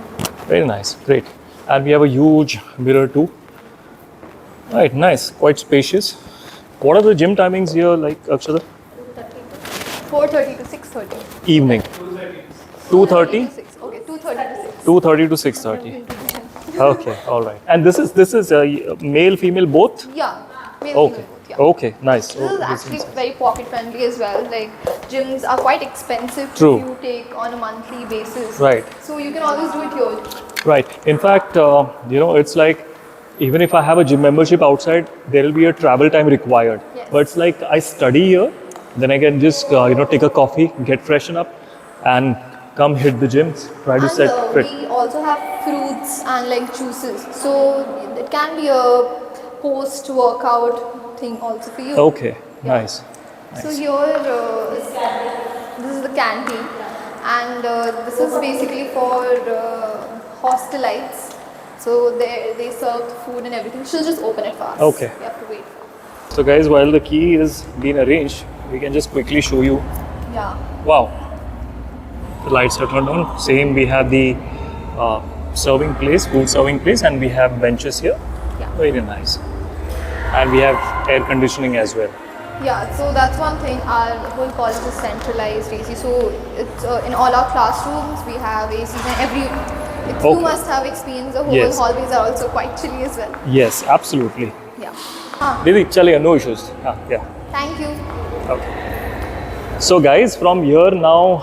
Very nice, great. And we have a huge mirror too. Right, nice, quite spacious. What are the gym timings here, like Akshada? 4:30 to 6:30. Evening. 2:30? 6. Okay, 2:30 to 6. 2:30 to 6:30. Okay, all right. And this is male, female both? Yeah. Maybe Okay. both, yeah. Okay, nice. This is actually very pocket friendly as well. Like gyms are quite expensive True. if you take on a monthly basis. Right. So you can always do it here. Right. In fact, it's like even if I have a gym membership outside, there will be a travel time required. Yes. But it's like I study here, then I can just take a coffee, get freshen up, and come hit the gym. Try to set And fit. we also have fruits and like juices. So it can be a post-workout thing also for you. Okay. Nice. So here, this is the canteen, and this is basically for hostelites. So they serve food and everything. She'll just open it for us. Okay. We have to wait. So guys, while the key is being arranged, we can just quickly show you. Yeah. Wow. The lights are turned on. Same, we have the serving place, food serving place, and we have benches here. Yeah. Very nice. And we have air conditioning as well. Yeah, so that's one thing. Our whole college is centralized AC. So it's in all our classrooms we have AC. And you must have experience. The whole Yes. hallways are also quite chilly as well. Yes, absolutely. Yeah. Didi, chalega, no issues. Yeah. Thank you. Okay. So guys, from here now,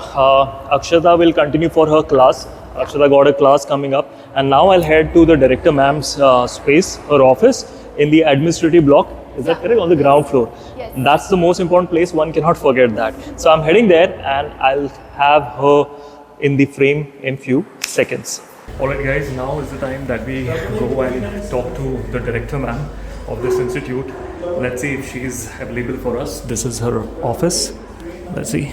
Akshata will continue for her class. Akshata got a class coming up. And now I'll head to the director ma'am's space, her office, in the administrative block. Is that correct? On the ground floor. Yes. That's the most important place. One cannot forget that. So I'm heading there and I'll have her in the frame in few seconds. Alright guys, now is the time that we go and talk to the director ma'am of this institute. Let's see if she is available for us. This is her office. Let's see.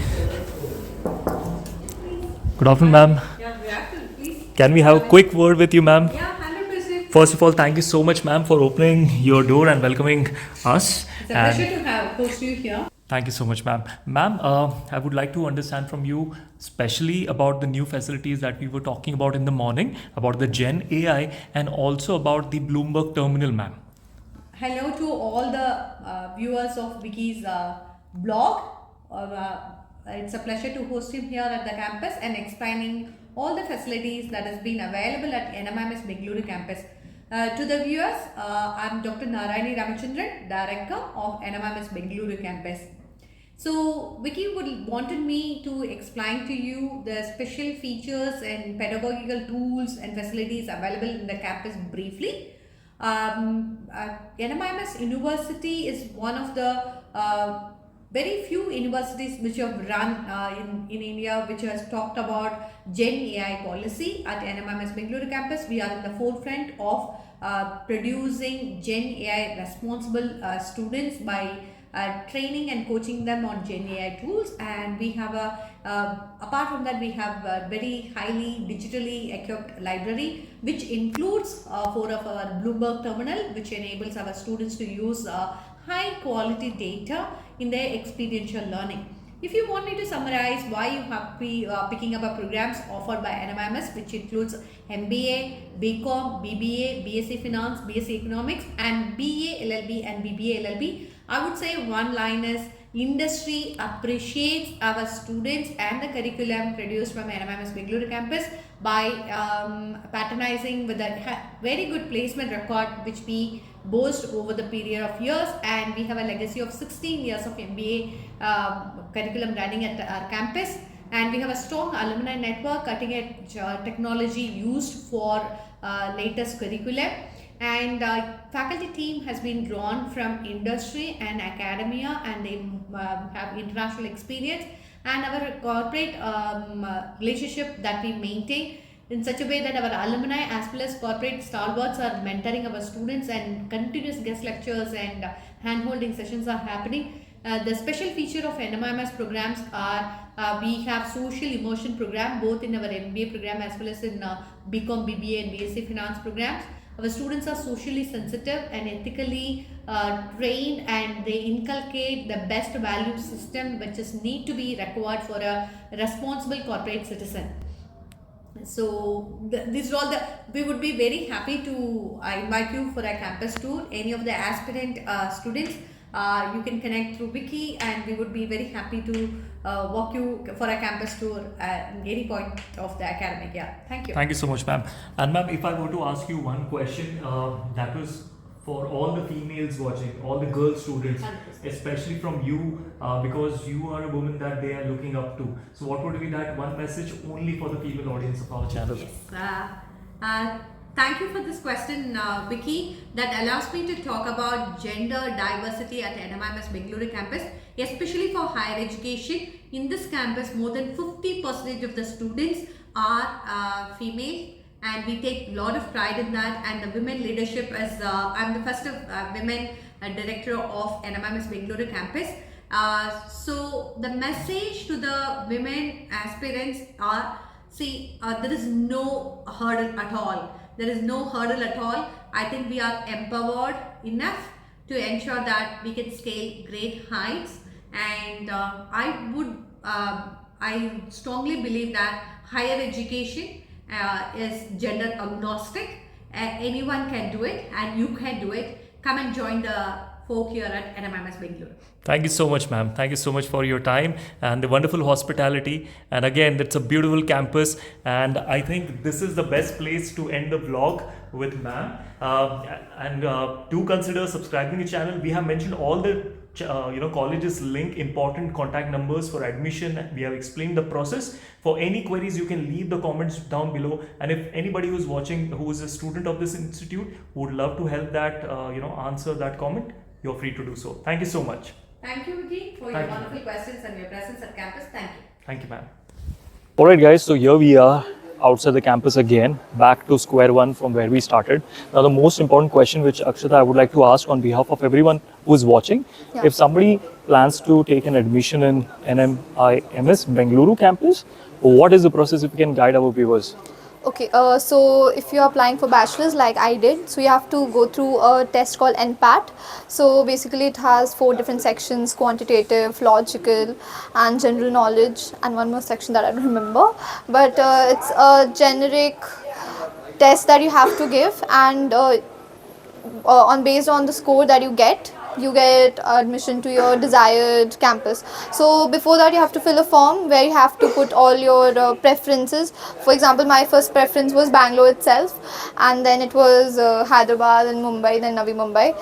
Good afternoon, ma'am. Yeah, good afternoon. Please. Can we have a quick word with you, ma'am? Yeah, 100%. First of all, thank you so much, ma'am, for opening your door and welcoming us. It's a pleasure to host you here. Thank you so much, ma'am. Ma'am, I would like to understand from you, especially about the new facilities that we were talking about in the morning, about the Gen AI, and also about the Bloomberg Terminal, ma'am. Hello to all the viewers of Wicky's blog. It's a pleasure to host him here at the campus and explaining all the facilities that has been available at NMIMS Bengaluru campus. To the viewers, I'm Dr. Narayani Ramachandran, Director of NMIMS Bengaluru campus. So Wicky wanted me to explain to you the special features and pedagogical tools and facilities available in the campus briefly. NMIMS University is one of the very few universities which have run in India, which has talked about Gen AI policy. At NMIMS Bengaluru campus, we are in the forefront of producing Gen AI responsible students by training and coaching them on Gen AI tools. And we have apart from that, we have a very highly digitally equipped library, which includes 4 of our Bloomberg terminal, which enables our students to use high quality data in their experiential learning. If you want me to summarize why you have be picking up our programs offered by NMIMS, which includes MBA, BCom, BBA, BSc Finance, BSc Economics, and BA LLB and BBA LLB, I would say one line is industry appreciates our students and the curriculum produced from NMIMS Bengaluru campus by patronizing with a very good placement record which we boast over the period of years, and we have a legacy of 16 years of MBA curriculum running at our campus, and we have a strong alumni network, cutting edge technology used for latest curriculum, and faculty team has been drawn from industry and academia, and they have international experience, and our corporate relationship that we maintain in such a way that our alumni as well as corporate stalwarts are mentoring our students, and continuous guest lectures and hand-holding sessions are happening. The special feature of NMIMS programs are we have social immersion program both in our MBA program as well as in BCom, BBA and BSc Finance programs. Our students are socially sensitive and ethically trained, and they inculcate the best value system which is need to be required for a responsible corporate citizen. So these are all we would be very happy to invite you for a campus tour. Any of the aspirant students, you can connect through Wicky, and we would be very happy to walk you for a campus tour at any point of the academic year. Thank you. Thank you so much, ma'am. And ma'am, if I were to ask you one question, that was for all the females watching, all the girl students, 100%. especially from you, because you are a woman that they are looking up to. So what would be that one message only for the female audience of our channel? Yes. Thank you for this question, Vicky, that allows me to talk about gender diversity at NMIMS Bengaluru campus, especially for higher education. In this campus, more than 50% of the students are female, and we take a lot of pride in that. And the women leadership is, I'm the first women director of NMIMS Bengaluru campus. So the message to the women aspirants are, there is no hurdle at all. There is no hurdle at all. I think we are empowered enough to ensure that we can scale great heights. And I strongly believe that higher education is gender agnostic. Anyone can do it, and you can do it. Come and join the folk here at NMIMS Bengaluru. Thank you so much, ma'am. Thank you so much for your time and the wonderful hospitality. And again, it's a beautiful campus, and I think this is the best place to end the vlog with ma'am. Do consider subscribing to the channel. We have mentioned all the colleges link, important contact numbers for admission. We have explained the process. For any queries, you can leave the comments down below, and if anybody who's watching who is a student of this institute would love to help that answer that comment, you're free to do so. Thank you so much. Thank you, Vicky, for your wonderful questions and your presence at campus. Thank you. Thank you, ma'am. Alright guys, so here we are outside the campus again, back to square one from where we started. Now the most important question which Akshata I would like to ask on behalf of everyone who is watching, if somebody plans to take an admission in NMIMS Bengaluru campus, what is the process, if you can guide our viewers? Okay, so if you're applying for bachelor's like I did, so you have to go through a test called NPAT. So basically it has 4 different sections: quantitative, logical and general knowledge, and one more section that I don't remember. But it's a generic test that you have to give, and based on the score that you get admission to your desired campus. So before that you have to fill a form where you have to put all your preferences. For example, my first preference was Bangalore itself, and then it was Hyderabad and Mumbai, then Navi Mumbai.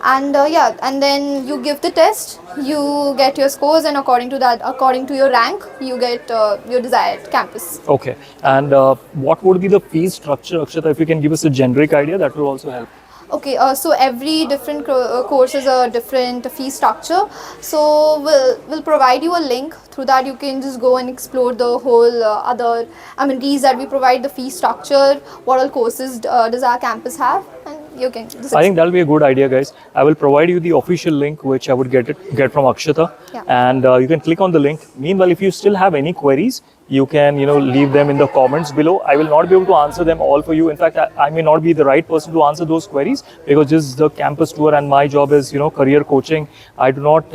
And and then you give the test, you get your scores, and according to your rank, you get your desired campus. Okay, and what would be the fee structure, Akshata? If you can give us a generic idea, that will also help. Okay, so every different course is a different fee structure. So we'll provide you a link. Through that you can just go and explore the whole other amenities that we provide, the fee structure, what all courses does our campus have, and you can just I think that'll be a good idea, guys. I will provide you the official link which I would get from Akshata. Yeah. and you can click on the link. Meanwhile, if you still have any queries, you can leave them in the comments below. I will not be able to answer them all for you. In fact, I may not be the right person to answer those queries, because this is the campus tour and my job is career coaching. I'm not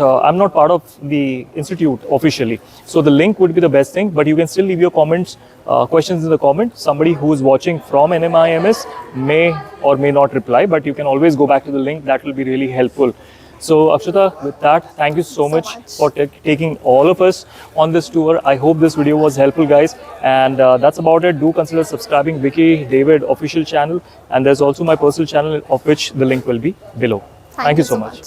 part of the institute officially, so the link would be the best thing. But you can still leave your comments, questions in the comments. Somebody who is watching from NMIMS may or may not reply, but you can always go back to the link. That will be really helpful. So Akshata, with that, thank you so much for taking all of us on this tour. I hope this video was helpful, guys. And that's about it. Do consider subscribing Wicky David official channel. And there's also my personal channel, of which the link will be below. Thank you so much.